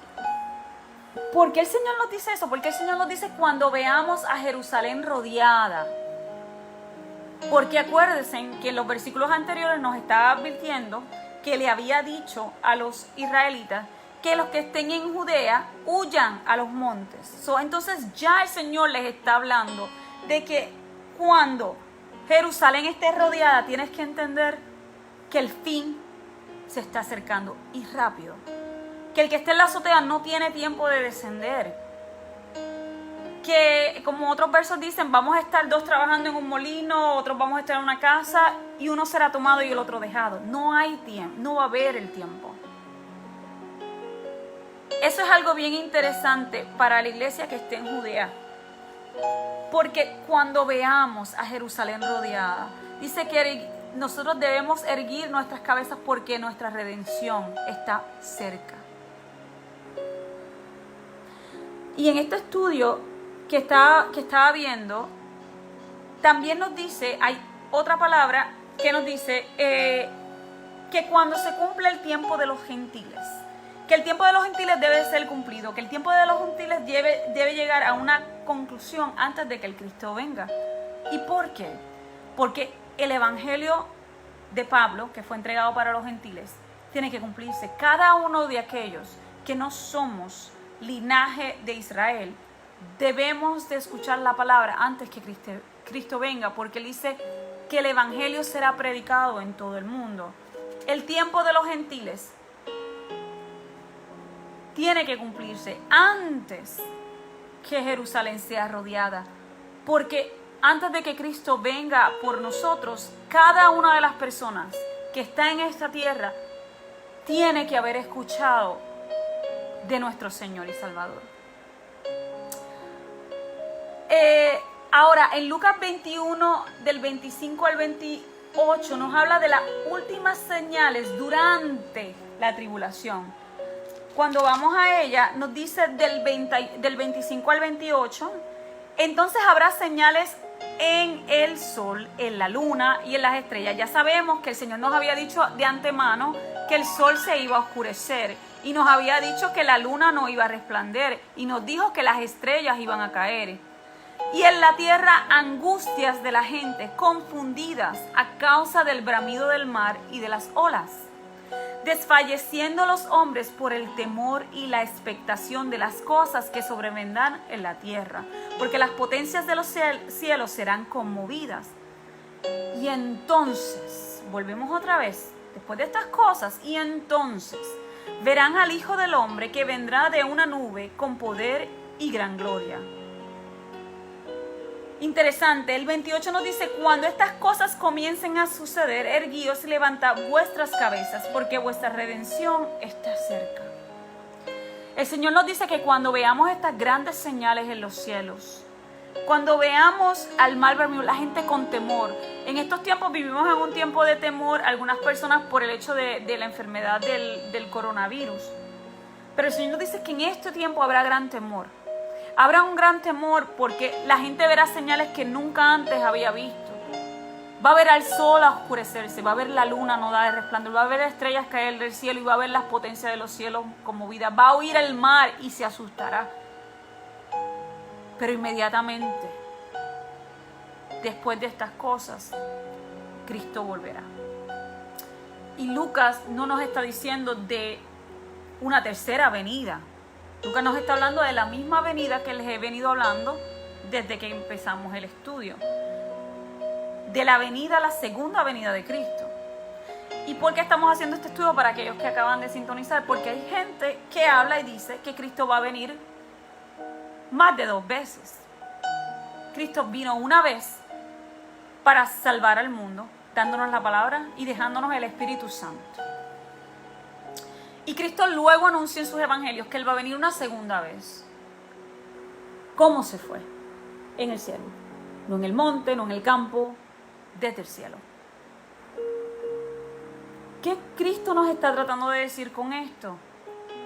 por qué el Señor nos dice eso? Porque el Señor nos dice cuando veamos a Jerusalén rodeada. Porque acuérdense que en los versículos anteriores nos estaba advirtiendo que le había dicho a los israelitas que los que estén en Judea huyan a los montes. Entonces ya el Señor les está hablando de que cuando Jerusalén esté rodeada, tienes que entender que el fin se está acercando y rápido. Que el que esté en la azotea no tiene tiempo de descender. Que como otros versos dicen, vamos a estar dos trabajando en un molino, otros vamos a estar en una casa y uno será tomado y el otro dejado. No hay tiempo, no va a haber el tiempo. Eso es algo bien interesante para la iglesia que esté en Judea. Porque cuando veamos a Jerusalén rodeada, dice que nosotros debemos erguir nuestras cabezas porque nuestra redención está cerca. Y en este estudio que estaba viendo, también nos dice, hay otra palabra que nos dice que cuando se cumple el tiempo de los gentiles, que el tiempo de los gentiles debe ser cumplido, que el tiempo de los gentiles debe llegar a una conclusión antes de que el Cristo venga. ¿Y por qué? Porque el evangelio de Pablo, que fue entregado para los gentiles, tiene que cumplirse. Cada uno de aquellos que no somos linaje de Israel, debemos de escuchar la palabra antes que Cristo venga, porque él dice que el evangelio será predicado en todo el mundo. El tiempo de los gentiles tiene que cumplirse antes que Jerusalén sea rodeada, porque antes de que Cristo venga por nosotros, cada una de las personas que está en esta tierra tiene que haber escuchado de nuestro Señor y Salvador. Ahora, en Lucas 21, del 25 al 28, nos habla de las últimas señales durante la tribulación. Cuando vamos a ella, nos dice del 25 al 28, entonces habrá señales en el sol, en la luna y en las estrellas. Ya sabemos que el Señor nos había dicho de antemano que el sol se iba a oscurecer y nos había dicho que la luna no iba a resplandecer y nos dijo que las estrellas iban a caer. Y en la tierra angustias de la gente, confundidas a causa del bramido del mar y de las olas, desfalleciendo los hombres por el temor y la expectación de las cosas que sobrevendrán en la tierra, porque las potencias de los cielos serán conmovidas. Y entonces, volvemos otra vez, después de estas cosas, y entonces verán al Hijo del Hombre que vendrá de una nube con poder y gran gloria. Interesante, el 28 nos dice, cuando estas cosas comiencen a suceder, erguíos y levantad vuestras cabezas, porque vuestra redención está cerca. El Señor nos dice que cuando veamos estas grandes señales en los cielos, cuando veamos al mal venir, la gente con temor, en estos tiempos vivimos en un tiempo de temor, algunas personas por el hecho de la enfermedad del coronavirus, pero el Señor nos dice que en este tiempo habrá gran temor. Habrá un gran temor porque la gente verá señales que nunca antes había visto. Va a ver al sol a oscurecerse, va a ver la luna no dar resplandor, va a ver estrellas caer del cielo y va a ver las potencias de los cielos conmovidas. Va a oír el mar y se asustará. Pero inmediatamente, después de estas cosas, Cristo volverá. Y Lucas no nos está diciendo de una tercera venida. Lucas nos está hablando de la misma venida que les he venido hablando desde que empezamos el estudio. De la segunda venida de Cristo. ¿Y por qué estamos haciendo este estudio para aquellos que acaban de sintonizar? Porque hay gente que habla y dice que Cristo va a venir más de 2 veces. Cristo vino una vez para salvar al mundo, dándonos la palabra y dejándonos el Espíritu Santo. Y Cristo luego anunció en sus evangelios que Él va a venir una segunda vez. ¿Cómo se fue? En el cielo. No en el monte, no en el campo, desde el cielo. ¿Qué Cristo nos está tratando de decir con esto?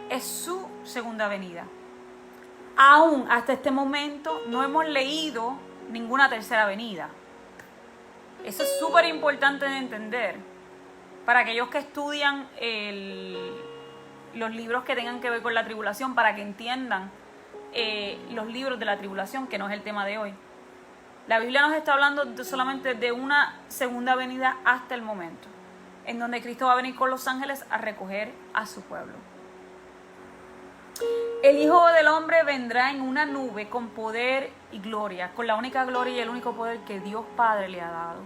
Es su segunda venida. Aún hasta este momento no hemos leído ninguna tercera venida. Eso es súper importante de entender para aquellos que estudian los libros que tengan que ver con la tribulación, para que entiendan los libros de la tribulación, que no es el tema de hoy. La Biblia nos está hablando solamente de una segunda venida hasta el momento, en donde Cristo va a venir con los ángeles a recoger a su pueblo. El Hijo del Hombre vendrá en una nube con poder y gloria, con la única gloria y el único poder que Dios Padre le ha dado.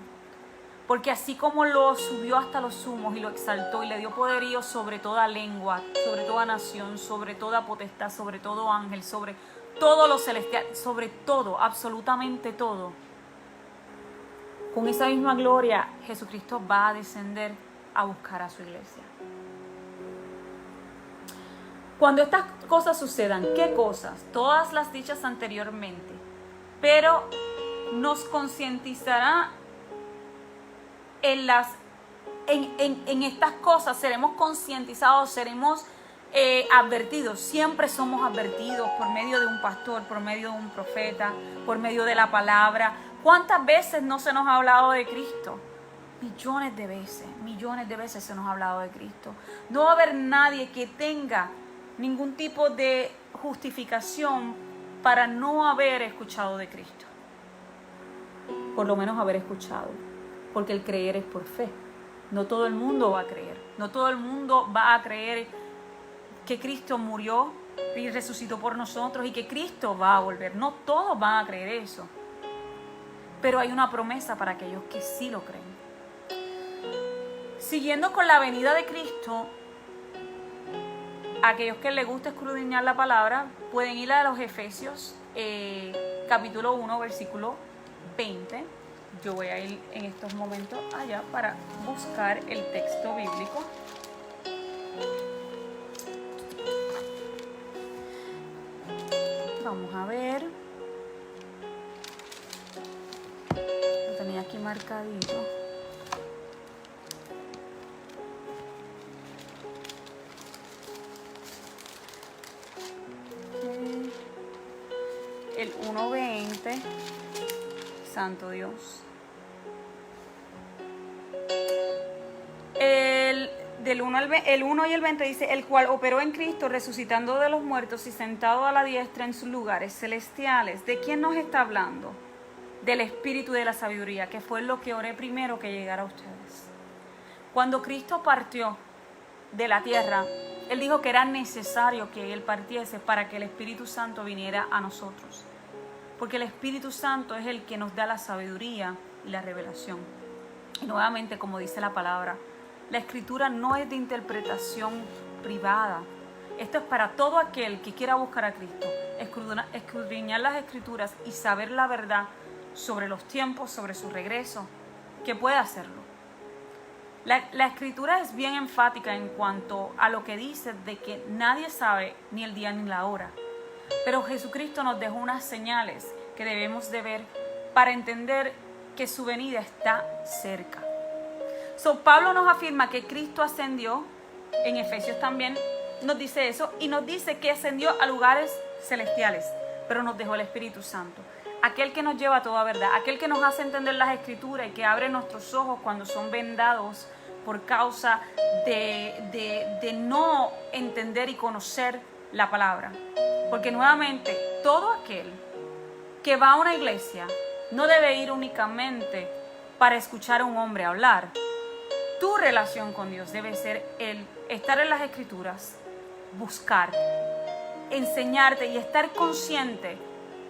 Porque así como lo subió hasta los sumos y lo exaltó y le dio poderío sobre toda lengua, sobre toda nación, sobre toda potestad, sobre todo ángel, sobre todo lo celestial, sobre todo, absolutamente todo. Con esa misma gloria, Jesucristo va a descender a buscar a su iglesia. Cuando estas cosas sucedan, ¿qué cosas? Todas las dichas anteriormente, pero nos concientizará en estas cosas, seremos concientizados, seremos advertidos. Siempre somos advertidos por medio de un pastor, por medio de un profeta, por medio de la palabra. ¿Cuántas veces no se nos ha hablado de Cristo? Millones de veces se nos ha hablado de Cristo. No va a haber nadie que tenga ningún tipo de justificación para no haber escuchado de Cristo. Por lo menos haber escuchado, porque el creer es por fe. No todo el mundo va a creer, no todo el mundo va a creer que Cristo murió y resucitó por nosotros y que Cristo va a volver. No todos van a creer eso, pero hay una promesa para aquellos que sí lo creen. Siguiendo con la venida de Cristo, aquellos que les gusta escudriñar la palabra pueden ir a los Efesios capítulo 1 versículo 20. Yo voy a ir en estos momentos allá para buscar el texto bíblico. Vamos a ver. Lo tenía aquí marcadito. El 1:20. Santo Dios. El 1 y el 20 dice: el cual operó en Cristo, resucitando de los muertos y sentado a la diestra en sus lugares celestiales. ¿De quién nos está hablando? Del Espíritu de la sabiduría, que fue lo que oré primero que llegara a ustedes. Cuando Cristo partió de la tierra, Él dijo que era necesario que Él partiese para que el Espíritu Santo viniera a nosotros. Porque el Espíritu Santo es el que nos da la sabiduría y la revelación. Y nuevamente, como dice la palabra, la Escritura no es de interpretación privada. Esto es para todo aquel que quiera buscar a Cristo, escudriñar las Escrituras y saber la verdad sobre los tiempos, sobre su regreso, que puede hacerlo. La Escritura es bien enfática en cuanto a lo que dice de que nadie sabe ni el día ni la hora. Pero Jesucristo nos dejó unas señales que debemos de ver para entender que su venida está cerca. Pablo nos afirma que Cristo ascendió, en Efesios también nos dice eso, y nos dice que ascendió a lugares celestiales, pero nos dejó el Espíritu Santo. Aquel que nos lleva a toda verdad, aquel que nos hace entender las Escrituras y que abre nuestros ojos cuando son vendados por causa de no entender y conocer la palabra. Porque nuevamente, todo aquel que va a una iglesia no debe ir únicamente para escuchar a un hombre hablar. Tu relación con Dios debe ser el estar en las Escrituras, buscar, enseñarte y estar consciente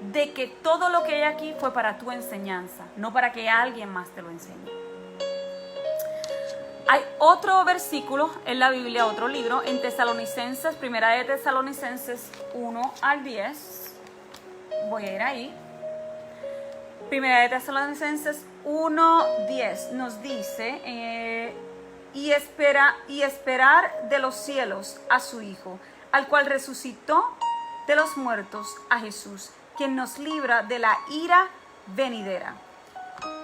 de que todo lo que hay aquí fue para tu enseñanza, no para que alguien más te lo enseñe. Hay otro versículo en la Biblia, otro libro, en Tesalonicenses, primera de Tesalonicenses 1 al 10. Voy a ir ahí. Primera de Tesalonicenses 1:10 nos dice, y esperar de los cielos a su Hijo, al cual resucitó de los muertos, a Jesús, quien nos libra de la ira venidera.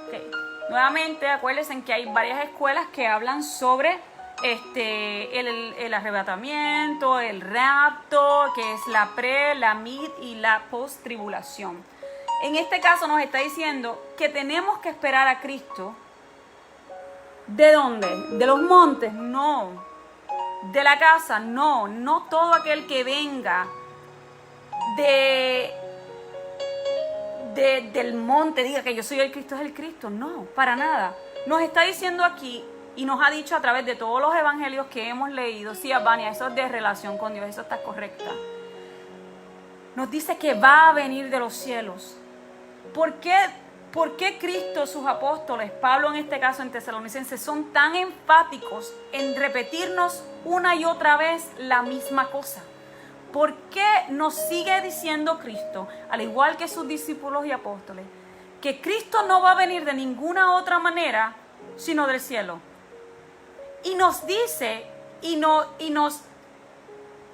Okay. Nuevamente, acuérdense que hay varias escuelas que hablan sobre el arrebatamiento, el rapto, que es la pre, la mid y la post tribulación. En este caso nos está diciendo que tenemos que esperar a Cristo. ¿De dónde? ¿De los montes? No. ¿De la casa? No. No todo aquel que venga del monte diga que yo soy el Cristo, es el Cristo. No, para nada. Nos está diciendo aquí y nos ha dicho a través de todos los evangelios que hemos leído, sí, Vania, eso es de relación con Dios, eso está correcta. Nos dice que va a venir de los cielos. ¿Por qué Cristo, sus apóstoles, Pablo en este caso en Tesalonicenses, son tan enfáticos en repetirnos una y otra vez la misma cosa? ¿Por qué nos sigue diciendo Cristo, al igual que sus discípulos y apóstoles, que Cristo no va a venir de ninguna otra manera sino del cielo? Y nos dice y nos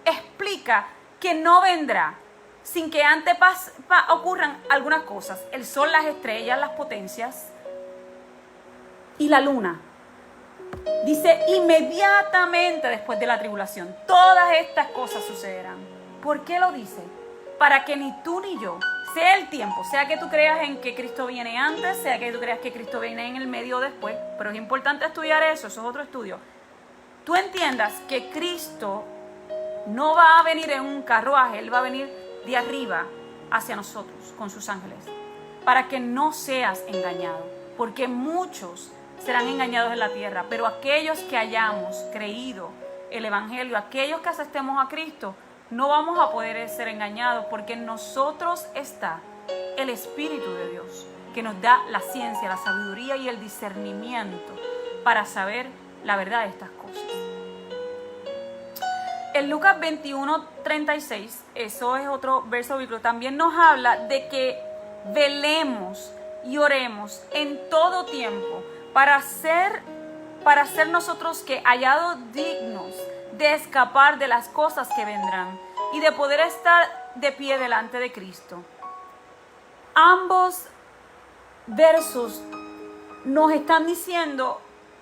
explica que no vendrá sin que antes ocurran algunas cosas: el sol, las estrellas, las potencias y la luna. Dice inmediatamente después de la tribulación. Todas estas cosas sucederán. ¿Por qué lo dice? Para que ni tú ni yo, sea el tiempo, sea que tú creas en que Cristo viene antes, sea que tú creas que Cristo viene en el medio o después, pero es importante estudiar eso es otro estudio. Tú entiendas que Cristo no va a venir en un carruaje, Él va a venir de arriba hacia nosotros con sus ángeles, para que no seas engañado, porque muchos serán engañados en la tierra, pero aquellos que hayamos creído el evangelio, aquellos que aceptemos a Cristo, no vamos a poder ser engañados, porque en nosotros está el Espíritu de Dios, que nos da la ciencia, la sabiduría y el discernimiento para saber la verdad de estas cosas. En Lucas 21:36, eso es otro verso bíblico, también nos habla de que velemos y oremos en todo tiempo para ser nosotros que hallados dignos de escapar de las cosas que vendrán y de poder estar de pie delante de Cristo. Ambos versos nos están diciendo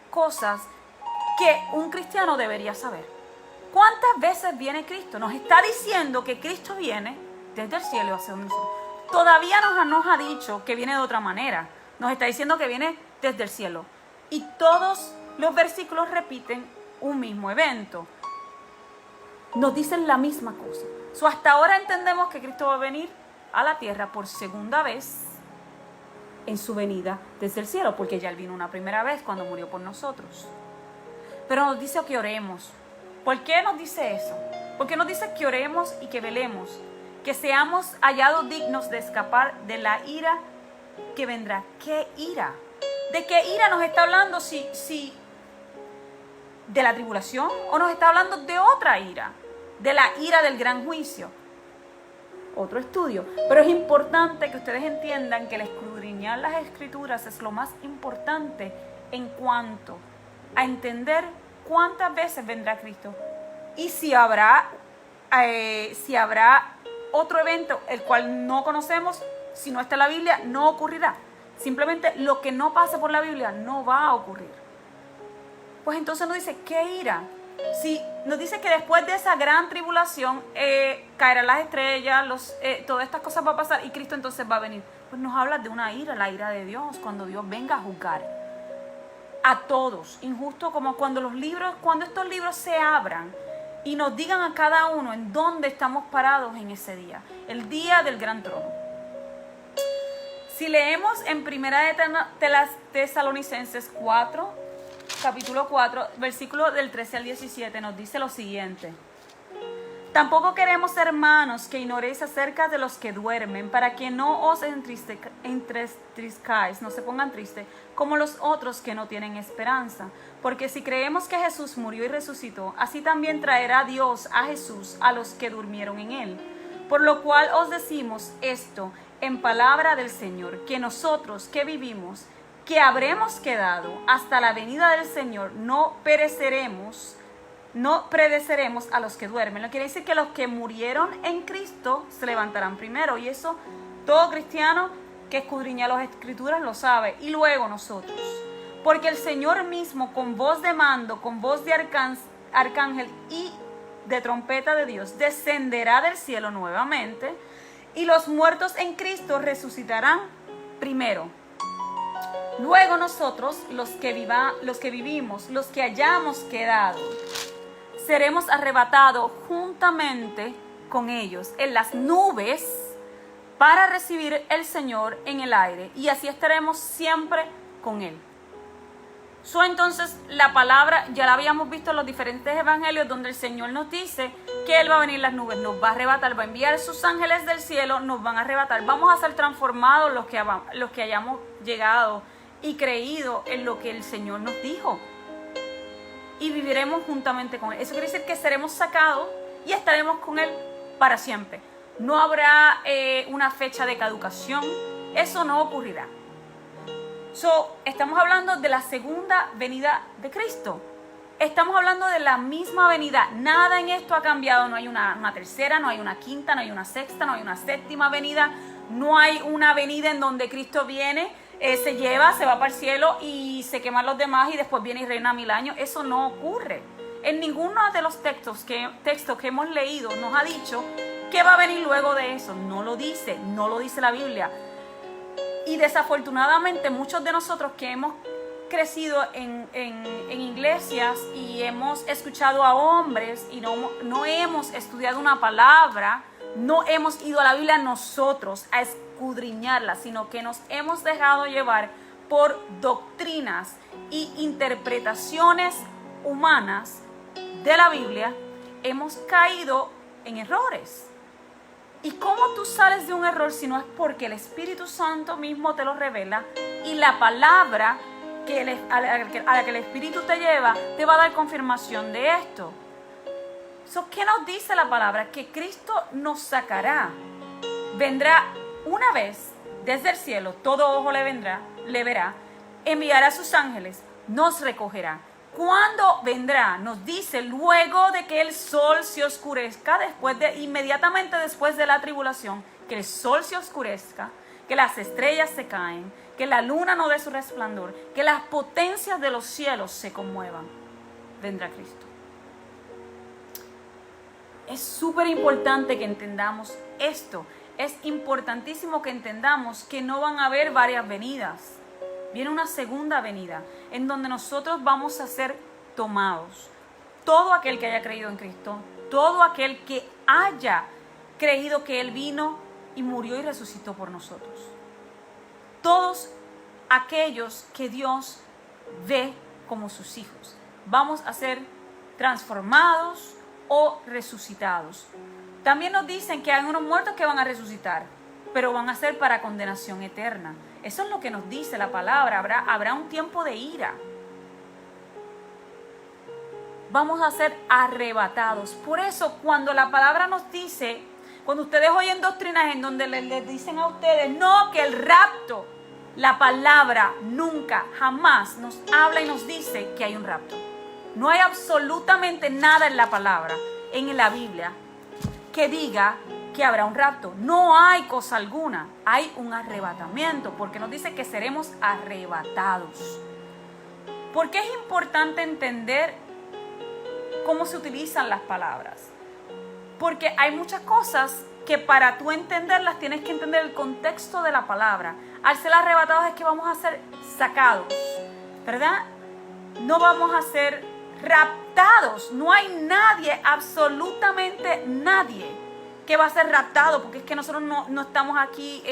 cosas que un cristiano debería saber. ¿Cuántas veces viene Cristo? Nos está diciendo que Cristo viene desde el cielo hacia nosotros. Todavía nos ha dicho que viene de otra manera. Nos está diciendo que viene desde el cielo. Y todos los versículos repiten un mismo evento. Nos dicen la misma cosa. Hasta ahora entendemos que Cristo va a venir a la tierra por segunda vez en su venida desde el cielo, porque ya Él vino una primera vez cuando murió por nosotros. Pero nos dice que oremos. ¿Por qué nos dice eso? Porque nos dice que oremos y que velemos, que seamos hallados dignos de escapar de la ira que vendrá. ¿Qué ira? ¿De qué ira nos está hablando? Si de la tribulación, o nos está hablando de otra ira, de la ira del gran juicio. Otro estudio. Pero es importante que ustedes entiendan que el escudriñar las Escrituras es lo más importante en cuanto a entender cuántas veces vendrá Cristo y si habrá otro evento el cual no conocemos. Si no está en la Biblia, no ocurrirá. Simplemente lo que no pasa por la Biblia no va a ocurrir. Pues entonces nos dice, ¿qué ira? Si nos dice que después de esa gran tribulación caerán las estrellas, todas estas cosas va a pasar y Cristo entonces va a venir. Pues nos habla de una ira, la ira de Dios, cuando Dios venga a juzgar a todos, injusto, como cuando estos libros se abran y nos digan a cada uno en dónde estamos parados en ese día, el día del gran trono. Si leemos en Primera de las Tesalonicenses 4, capítulo 4, versículo del 13 al 17, nos dice lo siguiente. Tampoco queremos, hermanos, que ignoréis acerca de los que duermen, para que no os entristezcáis, no se pongan tristes, como los otros que no tienen esperanza. Porque si creemos que Jesús murió y resucitó, así también traerá Dios a Jesús a los que durmieron en él. Por lo cual os decimos esto en palabra del Señor, que nosotros que vivimos, que habremos quedado hasta la venida del Señor, no pereceremos a los que duermen. Lo que quiere decir que los que murieron en Cristo se levantarán primero. Y eso todo cristiano que escudriña las Escrituras lo sabe. Y luego nosotros. Porque el Señor mismo, con voz de mando, con voz de arcángel y de trompeta de Dios, descenderá del cielo nuevamente. Y los muertos en Cristo resucitarán primero. Luego nosotros, los que vivimos, los que hayamos quedado, seremos arrebatados juntamente con ellos en las nubes para recibir el Señor en el aire, y así estaremos siempre con Él. Entonces la palabra ya la habíamos visto en los diferentes evangelios, donde el Señor nos dice que Él va a venir en las nubes, nos va a arrebatar, va a enviar sus ángeles del cielo, nos van a arrebatar, vamos a ser transformados los que hayamos llegado y creído en lo que el Señor nos dijo. Y viviremos juntamente con Él. Eso quiere decir que seremos sacados y estaremos con Él para siempre. No habrá una fecha de caducación. Eso no ocurrirá. Estamos hablando de la segunda venida de Cristo. Estamos hablando de la misma venida. Nada en esto ha cambiado. No hay una tercera, no hay una quinta, no hay una sexta, no hay una séptima venida. No hay una venida en donde Cristo viene, se va para el cielo y se queman los demás y después viene y reina 1000 años. Eso no ocurre. En ninguno de los textos que hemos leído nos ha dicho que va a venir luego de eso. No lo dice la Biblia. Y desafortunadamente muchos de nosotros que hemos crecido en iglesias y hemos escuchado a hombres y no hemos estudiado una palabra, no hemos ido a la Biblia nosotros a escudriñarla, sino que nos hemos dejado llevar por doctrinas y interpretaciones humanas de la Biblia. Hemos caído en errores. ¿Y cómo tú sales de un error si no es porque el Espíritu Santo mismo te lo revela y la palabra a la que el Espíritu te lleva te va a dar confirmación de esto? ¿Qué nos dice la palabra? Que Cristo nos sacará. Vendrá una vez desde el cielo, todo ojo le verá, enviará a sus ángeles, nos recogerá. ¿Cuándo vendrá? Nos dice luego de que el sol se oscurezca, inmediatamente después de la tribulación, que el sol se oscurezca, que las estrellas se caen, que la luna no dé su resplandor, que las potencias de los cielos se conmuevan. Vendrá Cristo. Es súper importante que entendamos esto. Es importantísimo que entendamos que no van a haber varias venidas. Viene una segunda venida en donde nosotros vamos a ser tomados. Todo aquel que haya creído en Cristo, todo aquel que haya creído que Él vino y murió y resucitó por nosotros. Todos aquellos que Dios ve como sus hijos. Vamos a ser transformados o resucitados. También nos dicen que hay unos muertos que van a resucitar, pero van a ser para condenación eterna. Eso es lo que nos dice la palabra. Habrá un tiempo de ira. Vamos a ser arrebatados. Por eso, cuando la palabra nos dice, cuando ustedes oyen doctrinas en donde les dicen a ustedes, no, que el rapto, la palabra nunca, jamás nos habla y nos dice que hay un rapto. No hay absolutamente nada en la palabra, en la Biblia, que diga que habrá un rapto. No hay cosa alguna. Hay un arrebatamiento, porque nos dice que seremos arrebatados. ¿Por qué es importante entender cómo se utilizan las palabras? Porque hay muchas cosas que para tú entenderlas tienes que entender el contexto de la palabra. Al ser arrebatados es que vamos a ser sacados, ¿verdad? No vamos a ser raptados. No hay nadie, absolutamente nadie, que va a ser raptado, porque es que nosotros no estamos aquí,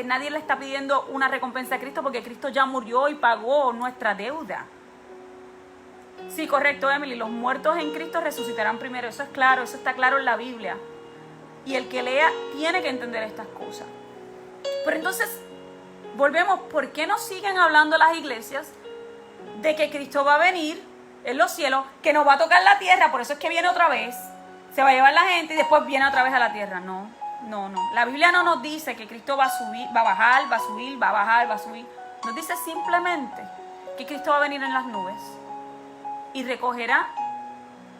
nadie le está pidiendo una recompensa a Cristo, porque Cristo ya murió y pagó nuestra deuda. Sí, correcto, Emily, los muertos en Cristo resucitarán primero, eso es claro, eso está claro en la Biblia. Y el que lea tiene que entender estas cosas. Pero entonces, volvemos, ¿por qué nos siguen hablando las iglesias de que Cristo va a venir en los cielos, que nos va a tocar la tierra, por eso es que viene otra vez, se va a llevar la gente y después viene otra vez a la tierra? No. La Biblia no nos dice que Cristo va a subir, va a bajar, va a subir, va a bajar, va a subir. Nos dice simplemente que Cristo va a venir en las nubes y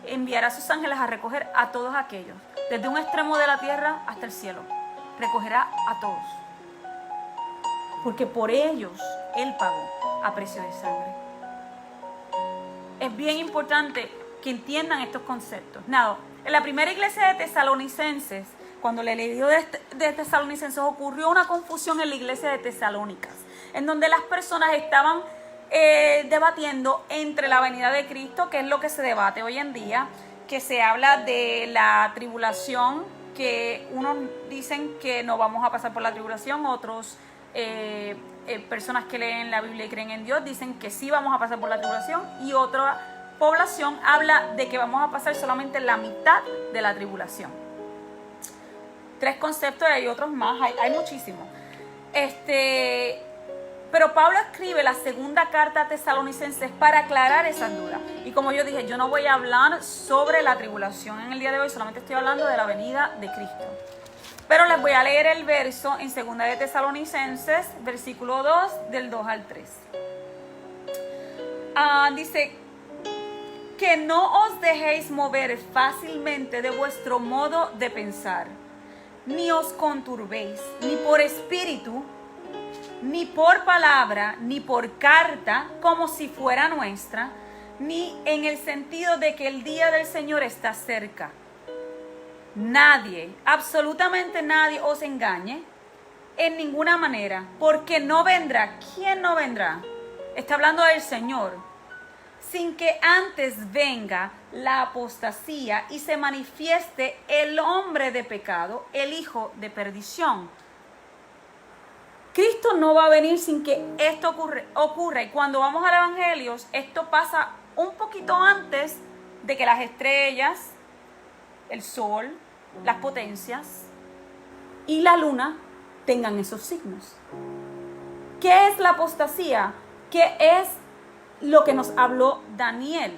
enviará a sus ángeles a recoger a todos aquellos, desde un extremo de la tierra hasta el cielo. Recogerá a todos. Porque por ellos Él pagó a precio de sangre. Es bien importante que entiendan estos conceptos. Nada, en la primera iglesia de Tesalonicenses, cuando le leyó de Tesalonicenses, ocurrió una confusión en la iglesia de Tesalónicas, en donde las personas estaban debatiendo entre la venida de Cristo, que es lo que se debate hoy en día, que se habla de la tribulación, que unos dicen que no vamos a pasar por la tribulación, otros personas que leen la Biblia y creen en Dios dicen que sí vamos a pasar por la tribulación, y otra población habla de que vamos a pasar solamente la mitad de la tribulación. 3 conceptos, y hay otros más, hay muchísimos. Pero Pablo escribe la segunda carta a Tesalonicenses para aclarar esas dudas. Y como yo dije, yo no voy a hablar sobre la tribulación en el día de hoy, solamente estoy hablando de la venida de Cristo. Pero les voy a leer el verso en 2 de Tesalonicenses, versículo 2, del 2 al 3. Dice, que no os dejéis mover fácilmente de vuestro modo de pensar, ni os conturbéis, ni por espíritu, ni por palabra, ni por carta, como si fuera nuestra, ni en el sentido de que el día del Señor está cerca. Nadie, absolutamente nadie os engañe en ninguna manera, porque no vendrá. ¿Quién no vendrá? Está hablando del Señor. Sin que antes venga la apostasía y se manifieste el hombre de pecado, el hijo de perdición. Cristo no va a venir sin que esto ocurra. Y cuando vamos al Evangelio, esto pasa un poquito antes de que las estrellas, el sol, las potencias y la luna tengan esos signos. ¿Qué es la apostasía? ¿Qué es lo que nos habló Daniel?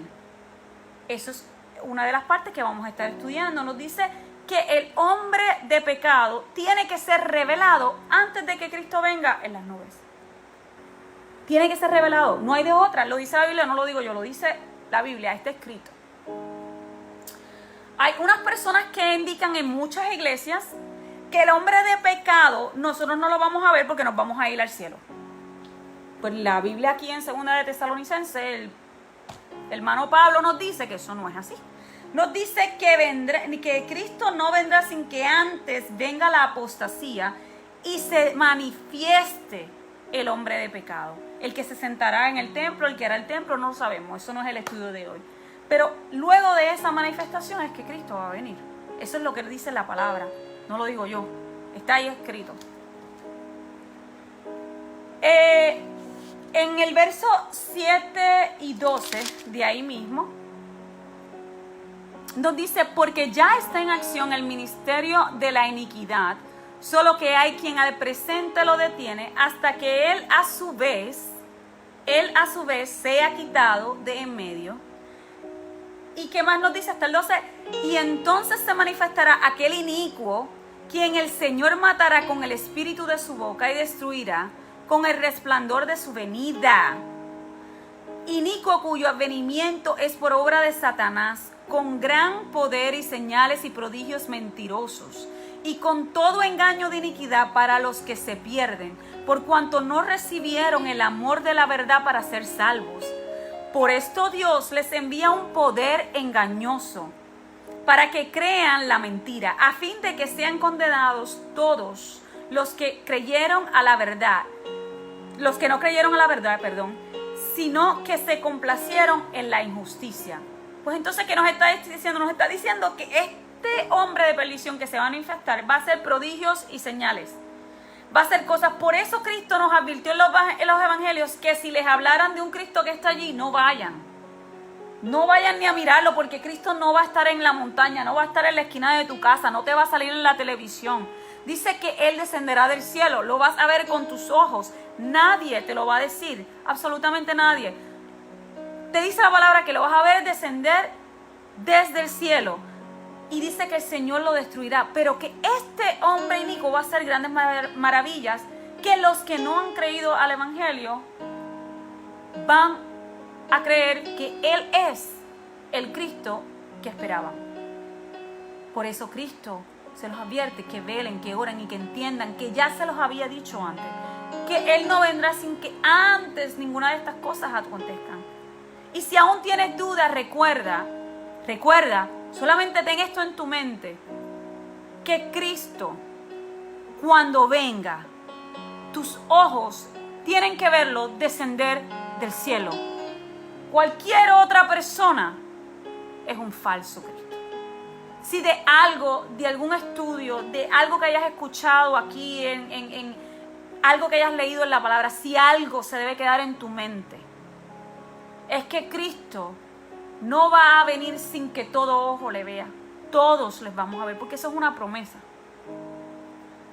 Eso es una de las partes que vamos a estar estudiando. Nos dice que el hombre de pecado tiene que ser revelado antes de que Cristo venga en las nubes. Tiene que ser revelado, no hay de otra. Lo dice la Biblia, no lo digo yo, lo dice la Biblia, está escrito. Hay unas personas que indican en muchas iglesias que el hombre de pecado nosotros no lo vamos a ver porque nos vamos a ir al cielo. Pues la Biblia aquí en 2 de Tesalonicenses, el hermano Pablo nos dice que eso no es así. Nos dice que Cristo no vendrá sin que antes venga la apostasía y se manifieste el hombre de pecado. El que se sentará en el templo, el que hará el templo, no lo sabemos. Eso no es el estudio de hoy. Pero luego de esa manifestación es que Cristo va a venir. Eso es lo que dice la palabra. No lo digo yo. Está ahí escrito. En el verso 7 y 12 de ahí mismo, nos dice, porque ya está en acción el ministerio de la iniquidad, solo que hay quien al presente lo detiene hasta que él a su vez sea quitado de en medio. ¿Y qué más nos dice hasta el 12? Y entonces se manifestará aquel inicuo, quien el Señor matará con el espíritu de su boca y destruirá con el resplandor de su venida. Inicuo cuyo advenimiento es por obra de Satanás, con gran poder y señales y prodigios mentirosos, y con todo engaño de iniquidad para los que se pierden, por cuanto no recibieron el amor de la verdad para ser salvos. Por esto Dios les envía un poder engañoso, para que crean la mentira, a fin de que sean condenados todos los que creyeron a la verdad, los que no creyeron a la verdad, sino que se complacieron en la injusticia. Pues entonces, ¿qué nos está diciendo? Nos está diciendo que este hombre de perdición que se va a manifestar va a hacer prodigios y señales. Va a hacer cosas. Por eso Cristo nos advirtió en los evangelios que si les hablaran de un Cristo que está allí, no vayan. No vayan ni a mirarlo, porque Cristo no va a estar en la montaña, no va a estar en la esquina de tu casa, no te va a salir en la televisión. Dice que Él descenderá del cielo, lo vas a ver con tus ojos. Nadie te lo va a decir, absolutamente nadie. Te dice la palabra que lo vas a ver descender desde el cielo. Y dice que el Señor lo destruirá, pero que este hombre inicuo va a hacer grandes maravillas, que los que no han creído al evangelio van a creer que Él es el Cristo que esperaban. Por eso Cristo se los advierte que velen, que oren y que entiendan que ya se los había dicho antes, que Él no vendrá sin que antes ninguna de estas cosas acontezcan. Y si aún tienes dudas, recuerda, solamente ten esto en tu mente, que Cristo, cuando venga, tus ojos tienen que verlo descender del cielo. Cualquier otra persona es un falso Cristo. Si de algo, de algún estudio, de algo que hayas escuchado aquí, en algo que hayas leído en la palabra, si algo se debe quedar en tu mente, es que Cristo no va a venir sin que todo ojo le vea. Todos les vamos a ver, porque eso es una promesa.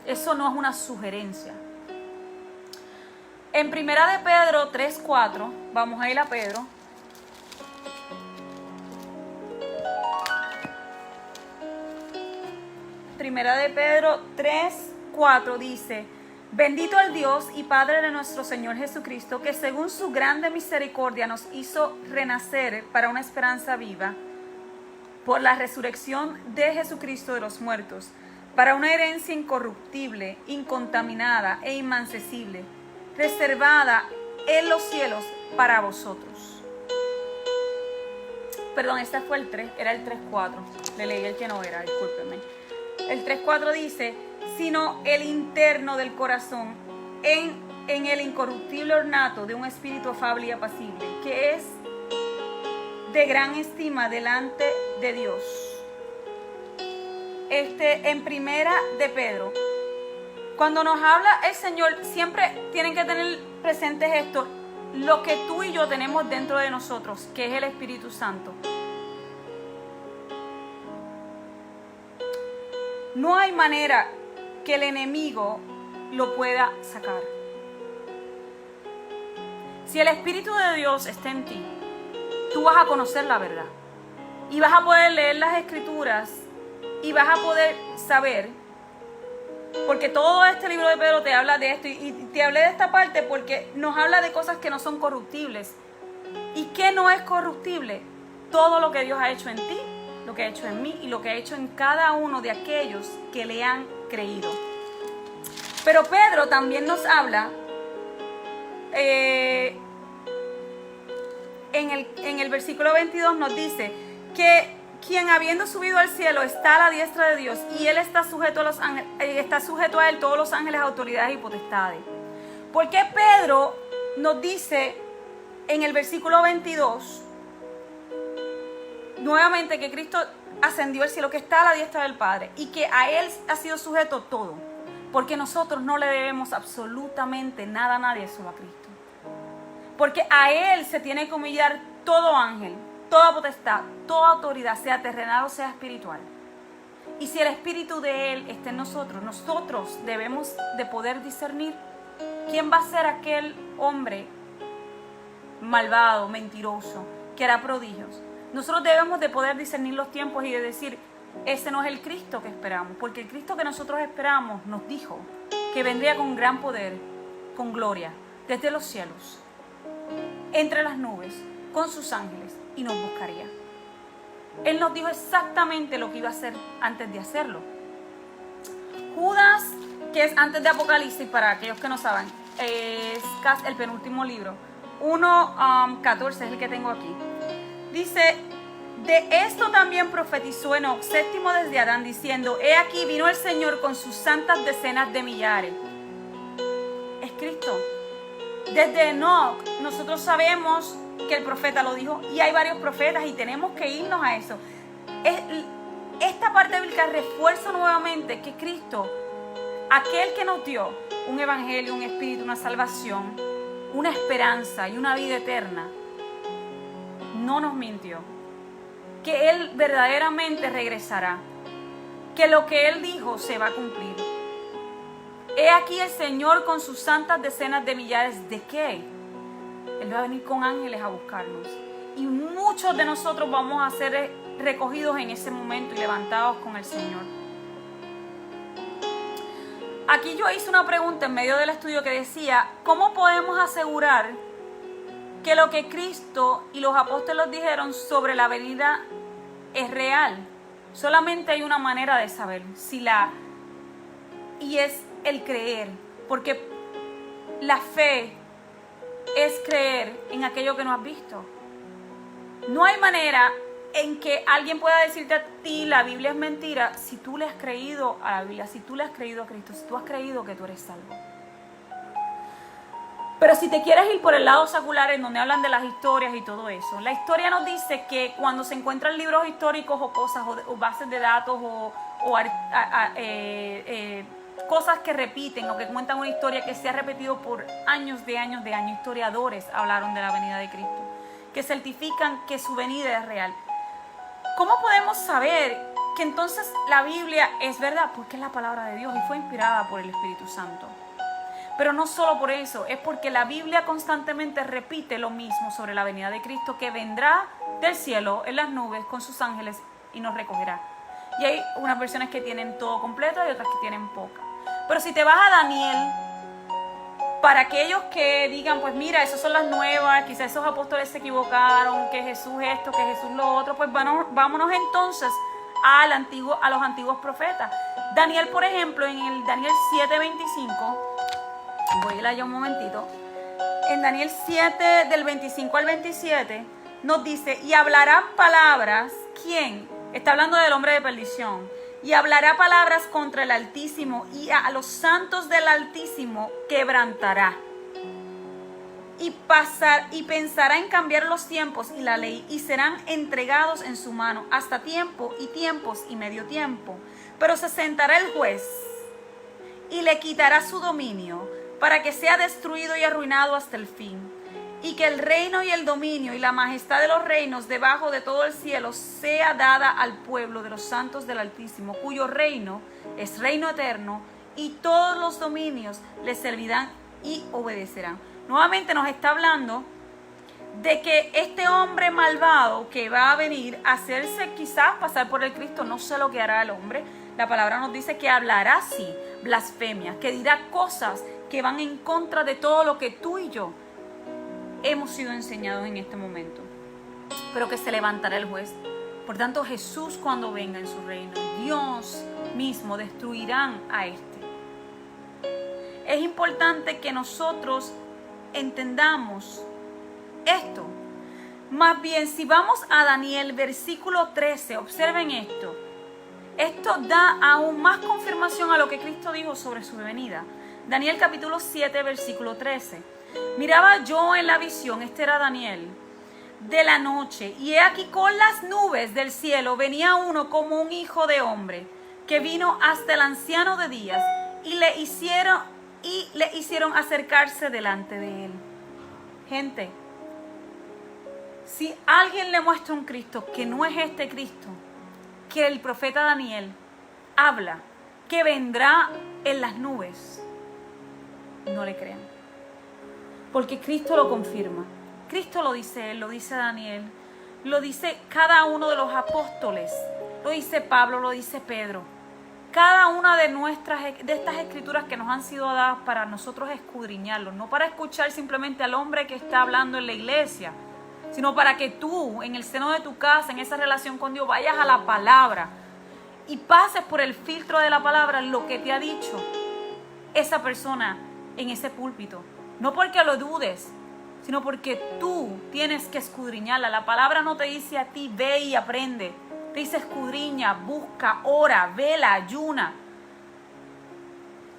Eso no es una sugerencia. En Primera de Pedro 3:4, vamos a ir a Pedro. Primera de Pedro 3:4 dice: bendito el Dios y Padre de nuestro Señor Jesucristo, que según su grande misericordia nos hizo renacer para una esperanza viva por la resurrección de Jesucristo de los muertos, para una herencia incorruptible, incontaminada e inmancesible, reservada en los cielos para vosotros. Perdón, este fue el 3, era el 3:4. Le leí el que no era, discúlpenme. El 3:4 dice: sino el interno del corazón en el incorruptible ornato de un espíritu afable y apacible, que es de gran estima delante de Dios. En Primera de Pedro, cuando nos habla el Señor, siempre tienen que tener presentes esto, lo que tú y yo tenemos dentro de nosotros, que es el Espíritu Santo. No hay manera que el enemigo lo pueda sacar. Si el Espíritu de Dios está en ti, tú vas a conocer la verdad. Y vas a poder leer las Escrituras y vas a poder saber, porque todo este libro de Pedro te habla de esto, y te hablé de esta parte porque nos habla de cosas que no son corruptibles. ¿Y qué no es corruptible? Todo lo que Dios ha hecho en ti, lo que ha hecho en mí y lo que ha hecho en cada uno de aquellos que le han creído. Pero Pedro también nos habla en el versículo 22 nos dice que quien habiendo subido al cielo está a la diestra de Dios, y Él está sujeto a está sujeto a Él todos los ángeles, autoridades y potestades. ¿Por qué Pedro nos dice en el versículo 22 nuevamente que Cristo ascendió al cielo, que está a la diestra del Padre y que a Él ha sido sujeto todo? Porque nosotros no le debemos absolutamente nada a nadie, solo a Cristo. Porque a Él se tiene que humillar todo ángel, toda potestad, toda autoridad, sea terrenal o sea espiritual. Y si el Espíritu de Él está en nosotros, nosotros debemos de poder discernir quién va a ser aquel hombre malvado, mentiroso, que hará prodigios. Nosotros debemos de poder discernir los tiempos y de decir: ese no es el Cristo que esperamos, porque el Cristo que nosotros esperamos nos dijo que vendría con gran poder, con gloria, desde los cielos, entre las nubes, con sus ángeles, y nos buscaría. Él nos dijo exactamente lo que iba a hacer antes de hacerlo. Judas, que es antes de Apocalipsis, para aquellos que no saben, es casi el penúltimo libro, 1:14 es el que tengo aquí. Dice: de esto también profetizó Enoc, séptimo desde Adán, diciendo: he aquí vino el Señor con sus santas decenas de millares. Es Cristo. Desde Enoc nosotros sabemos que el profeta lo dijo, y hay varios profetas y tenemos que irnos a eso. esta parte bíblica refuerza nuevamente que Cristo, aquel que nos dio un evangelio, un espíritu, una salvación, una esperanza y una vida eterna, no nos mintió. Que Él verdaderamente regresará. Que lo que Él dijo se va a cumplir. He aquí el Señor con sus santas decenas de millares. ¿De qué? Él va a venir con ángeles a buscarnos. Y muchos de nosotros vamos a ser recogidos en ese momento y levantados con el Señor. Aquí yo hice una pregunta en medio del estudio que decía, ¿cómo podemos asegurar que lo que Cristo y los apóstoles dijeron sobre la venida es real? Solamente hay una manera de saber y es el creer, porque la fe es creer en aquello que no has visto. No hay manera en que alguien pueda decirte a ti la Biblia es mentira si tú le has creído a la Biblia, si tú le has creído a Cristo, si tú has creído que tú eres salvo. Pero si te quieres ir por el lado secular en donde hablan de las historias y todo eso, la historia nos dice que cuando se encuentran libros históricos o cosas o bases de datos o cosas que repiten o que cuentan una historia que se ha repetido por años, historiadores hablaron de la venida de Cristo, que certifican que su venida es real. ¿Cómo podemos saber que entonces la Biblia es verdad? Porque es la palabra de Dios y fue inspirada por el Espíritu Santo. Pero no solo por eso, es porque la Biblia constantemente repite lo mismo sobre la venida de Cristo, que vendrá del cielo en las nubes con sus ángeles y nos recogerá. Y hay unas versiones que tienen todo completo y otras que tienen poca. Pero si te vas a Daniel, para aquellos que digan, pues mira, esas son las nuevas, quizás esos apóstoles se equivocaron, que Jesús esto, que Jesús lo otro, pues vámonos entonces a los antiguos profetas. Daniel, por ejemplo, en el Daniel 7:25, voy a ir allá un momentito, en Daniel 7 del 25 al 27, nos dice, y hablará palabras, ¿quién? Está hablando del hombre de perdición. Y hablará palabras contra el Altísimo, y a los santos del Altísimo quebrantará. Y pensará en cambiar los tiempos y la ley, y serán entregados en su mano hasta tiempo y tiempos y medio tiempo. Pero se sentará el juez y le quitará su dominio, para que sea destruido y arruinado hasta el fin. Y que el reino y el dominio y la majestad de los reinos debajo de todo el cielo sea dada al pueblo de los santos del Altísimo, cuyo reino es reino eterno, y todos los dominios le servirán y obedecerán. Nuevamente nos está hablando de que este hombre malvado que va a venir a hacerse quizás pasar por el Cristo, no sé lo que hará el hombre. La palabra nos dice que hablará así, blasfemias, que dirá cosas que van en contra de todo lo que tú y yo hemos sido enseñados en este momento, pero que se levantará el juez. Por tanto, Jesús, cuando venga en su reino, Dios mismo destruirán a este. Es importante que nosotros entendamos esto. Más bien, si vamos a Daniel, versículo 13, observen esto. Esto da aún más confirmación a lo que Cristo dijo sobre su venida. Daniel capítulo 7, versículo 13. Miraba yo en la visión, este era Daniel, de la noche, y he aquí con las nubes del cielo venía uno como un hijo de hombre, que vino hasta el anciano de días, y le hicieron acercarse delante de él. Gente, si alguien le muestra un Cristo que no es este Cristo, que el profeta Daniel habla, que vendrá en las nubes, no le crean. Porque Cristo lo confirma. Cristo lo dice él, lo dice Daniel, lo dice cada uno de los apóstoles, lo dice Pablo, lo dice Pedro. Cada una de estas escrituras que nos han sido dadas para nosotros escudriñarlo, no para escuchar simplemente al hombre que está hablando en la iglesia, sino para que tú, en el seno de tu casa, en esa relación con Dios, vayas a la palabra y pases por el filtro de la palabra lo que te ha dicho esa persona en ese púlpito. No porque lo dudes, sino porque tú tienes que escudriñarla. La palabra no te dice a ti, ve y aprende. Te dice escudriña, busca, ora, vela, ayuna.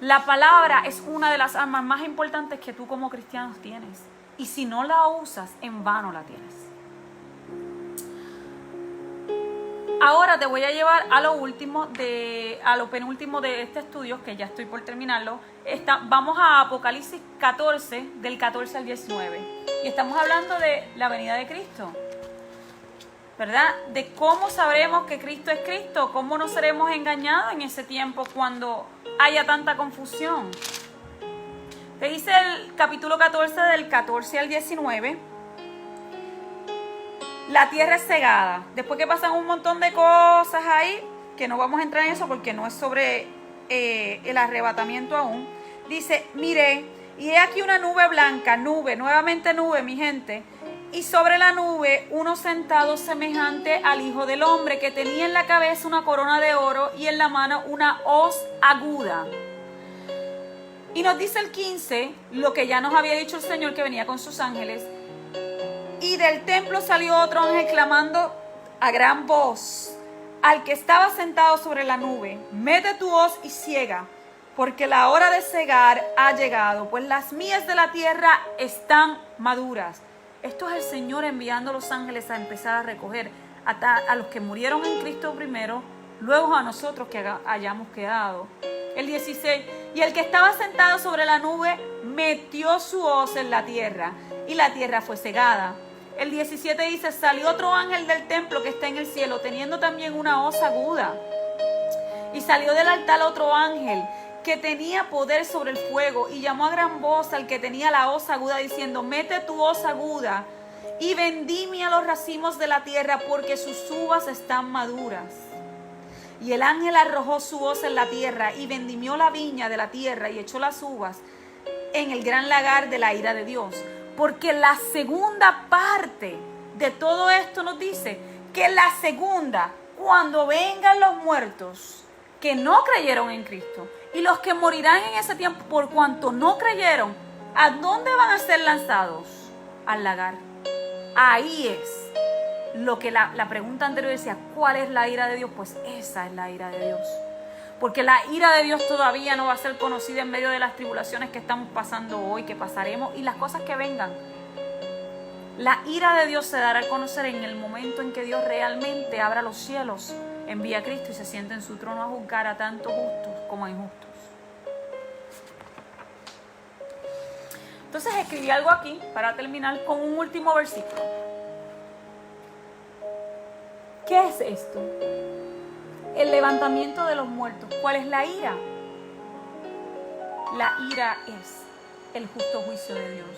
La palabra es una de las armas más importantes que tú como cristiano tienes. Y si no la usas, en vano la tienes. ahora te voy a llevar a lo penúltimo de este estudio, que ya estoy por terminarlo. Vamos a Apocalipsis 14, del 14 al 19. Y estamos hablando de la venida de Cristo, ¿verdad? De cómo sabremos que Cristo es Cristo, cómo no seremos engañados en ese tiempo cuando haya tanta confusión. Te dice el capítulo 14, del 14 al 19. La tierra es cegada. Después que pasan un montón de cosas ahí, que no vamos a entrar en eso porque no es sobre el arrebatamiento aún. Dice, miré, y he aquí una nube blanca, nuevamente nube, mi gente. Y sobre la nube uno sentado semejante al Hijo del Hombre, que tenía en la cabeza una corona de oro y en la mano una hoz aguda. Y nos dice el 15, lo que ya nos había dicho el Señor, que venía con sus ángeles. Y del templo salió otro ángel clamando a gran voz al que estaba sentado sobre la nube: mete tu hoz y ciega, porque la hora de cegar ha llegado, pues las mies de la tierra están maduras. Esto es el Señor enviando a los ángeles a empezar a recoger a los que murieron en Cristo primero, luego a nosotros que hayamos quedado. El 16, y el que estaba sentado sobre la nube metió su hoz en la tierra, y la tierra fue cegada. El 17 dice, salió otro ángel del templo que está en el cielo, teniendo también una hoz aguda. Y salió del altar otro ángel que tenía poder sobre el fuego, y llamó a gran voz al que tenía la hoz aguda, diciendo, mete tu hoz aguda y vendimia los racimos de la tierra, porque sus uvas están maduras. Y el ángel arrojó su hoz en la tierra y vendimió la viña de la tierra y echó las uvas en el gran lagar de la ira de Dios. Porque la segunda parte de todo esto nos dice que la segunda, cuando vengan los muertos que no creyeron en Cristo y los que morirán en ese tiempo por cuanto no creyeron, ¿a dónde van a ser lanzados? Al lagar. Ahí es lo que la pregunta anterior decía, ¿cuál es la ira de Dios? Pues esa es la ira de Dios. Porque la ira de Dios todavía no va a ser conocida en medio de las tribulaciones que estamos pasando hoy, que pasaremos y las cosas que vengan. La ira de Dios se dará a conocer en el momento en que Dios realmente abra los cielos, envíe a Cristo y se siente en su trono a juzgar a tanto justos como a injustos. Entonces escribí algo aquí para terminar con un último versículo. ¿Qué es esto? El levantamiento de los muertos. ¿Cuál es la ira? La ira es el justo juicio de Dios.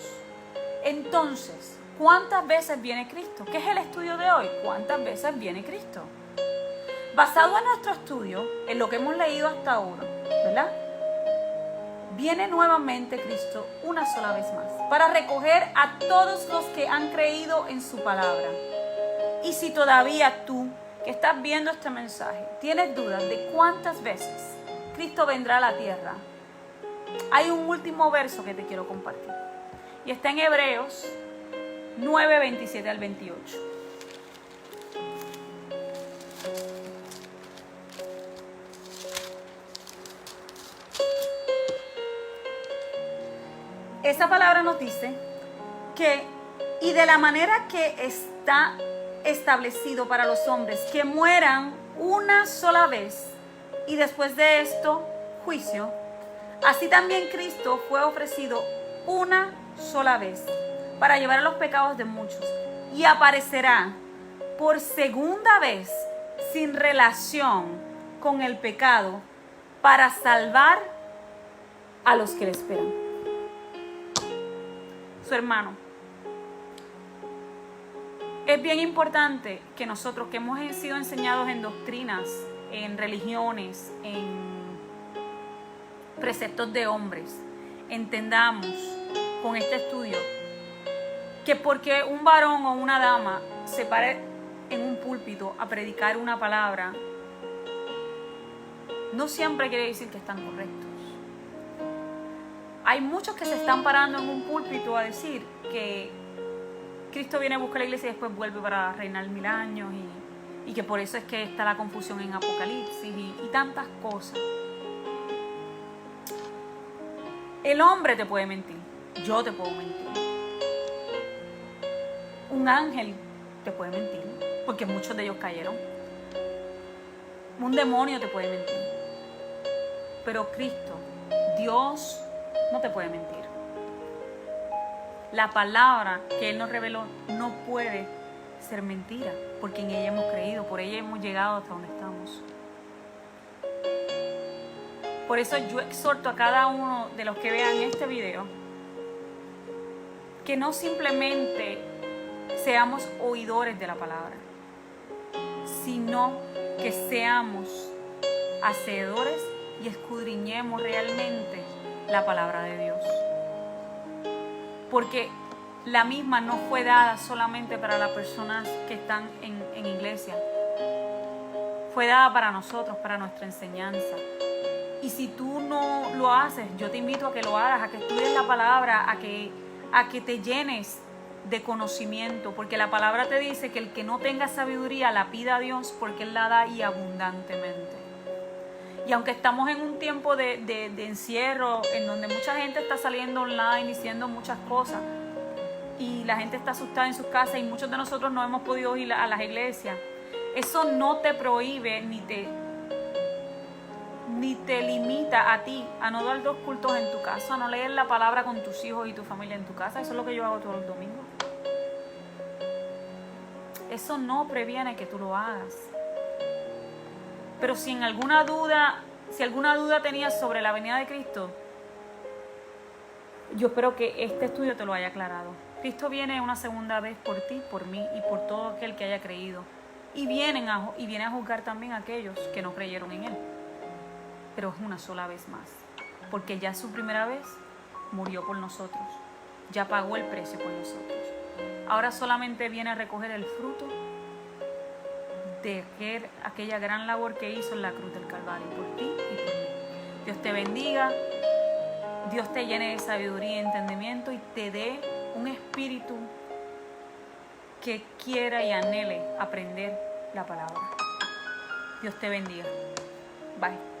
Entonces, ¿cuántas veces viene Cristo? ¿Qué es el estudio de hoy? ¿Cuántas veces viene Cristo? Basado en nuestro estudio, en lo que hemos leído hasta ahora, ¿verdad? Viene nuevamente Cristo una sola vez más para recoger a todos los que han creído en su palabra. Y si todavía tú, que estás viendo este mensaje, tienes dudas de cuántas veces Cristo vendrá a la tierra, hay un último verso que te quiero compartir. Y está en Hebreos 9, 27 al 28. Esa palabra nos dice que, y de la manera que está establecido para los hombres, que mueran una sola vez y después de esto juicio, así también Cristo fue ofrecido una sola vez para llevar los pecados de muchos y aparecerá por segunda vez sin relación con el pecado para salvar a los que le esperan. Su hermano, es bien importante que nosotros que hemos sido enseñados en doctrinas, en religiones, en preceptos de hombres, entendamos con este estudio que porque un varón o una dama se pare en un púlpito a predicar una palabra, no siempre quiere decir que están correctos. Hay muchos que se están parando en un púlpito a decir que Cristo viene a buscar la iglesia y después vuelve para reinar 1000 años y que por eso es que está la confusión en Apocalipsis y tantas cosas. El hombre te puede mentir, yo te puedo mentir, un ángel te puede mentir, porque muchos de ellos cayeron. Un demonio te puede mentir. Pero Cristo, Dios, no te puede mentir. La palabra que Él nos reveló no puede ser mentira, porque en ella hemos creído, por ella hemos llegado hasta donde estamos. Por eso yo exhorto a cada uno de los que vean este video que no simplemente seamos oidores de la palabra, sino que seamos hacedores y escudriñemos realmente la palabra de Dios. Porque la misma no fue dada solamente para las personas que están en iglesia. Fue dada para nosotros, para nuestra enseñanza. Y si tú no lo haces, yo te invito a que lo hagas, a que estudies la palabra, a que te llenes de conocimiento. Porque la palabra te dice que el que no tenga sabiduría la pida a Dios, porque Él la da y abundantemente. Y aunque estamos en un tiempo de encierro, en donde mucha gente está saliendo online diciendo muchas cosas, y la gente está asustada en sus casas, y muchos de nosotros no hemos podido ir a las iglesias, eso no te prohíbe ni te limita a ti a no dar 2 cultos en tu casa, a no leer la palabra con tus hijos y tu familia en tu casa. Eso es lo que yo hago todos los domingos. Eso no previene que tú lo hagas. Pero si alguna duda tenías sobre la venida de Cristo, yo espero que este estudio te lo haya aclarado. Cristo viene una segunda vez por ti, por mí y por todo aquel que haya creído. Y viene a juzgar también a aquellos que no creyeron en Él. Pero es una sola vez más. Porque ya su primera vez murió por nosotros. Ya pagó el precio por nosotros. Ahora solamente viene a recoger el fruto de aquella gran labor que hizo en la cruz del Calvario por ti y por mí. Dios te bendiga, Dios te llene de sabiduría y entendimiento y te dé un espíritu que quiera y anhele aprender la palabra. Dios te bendiga. Bye.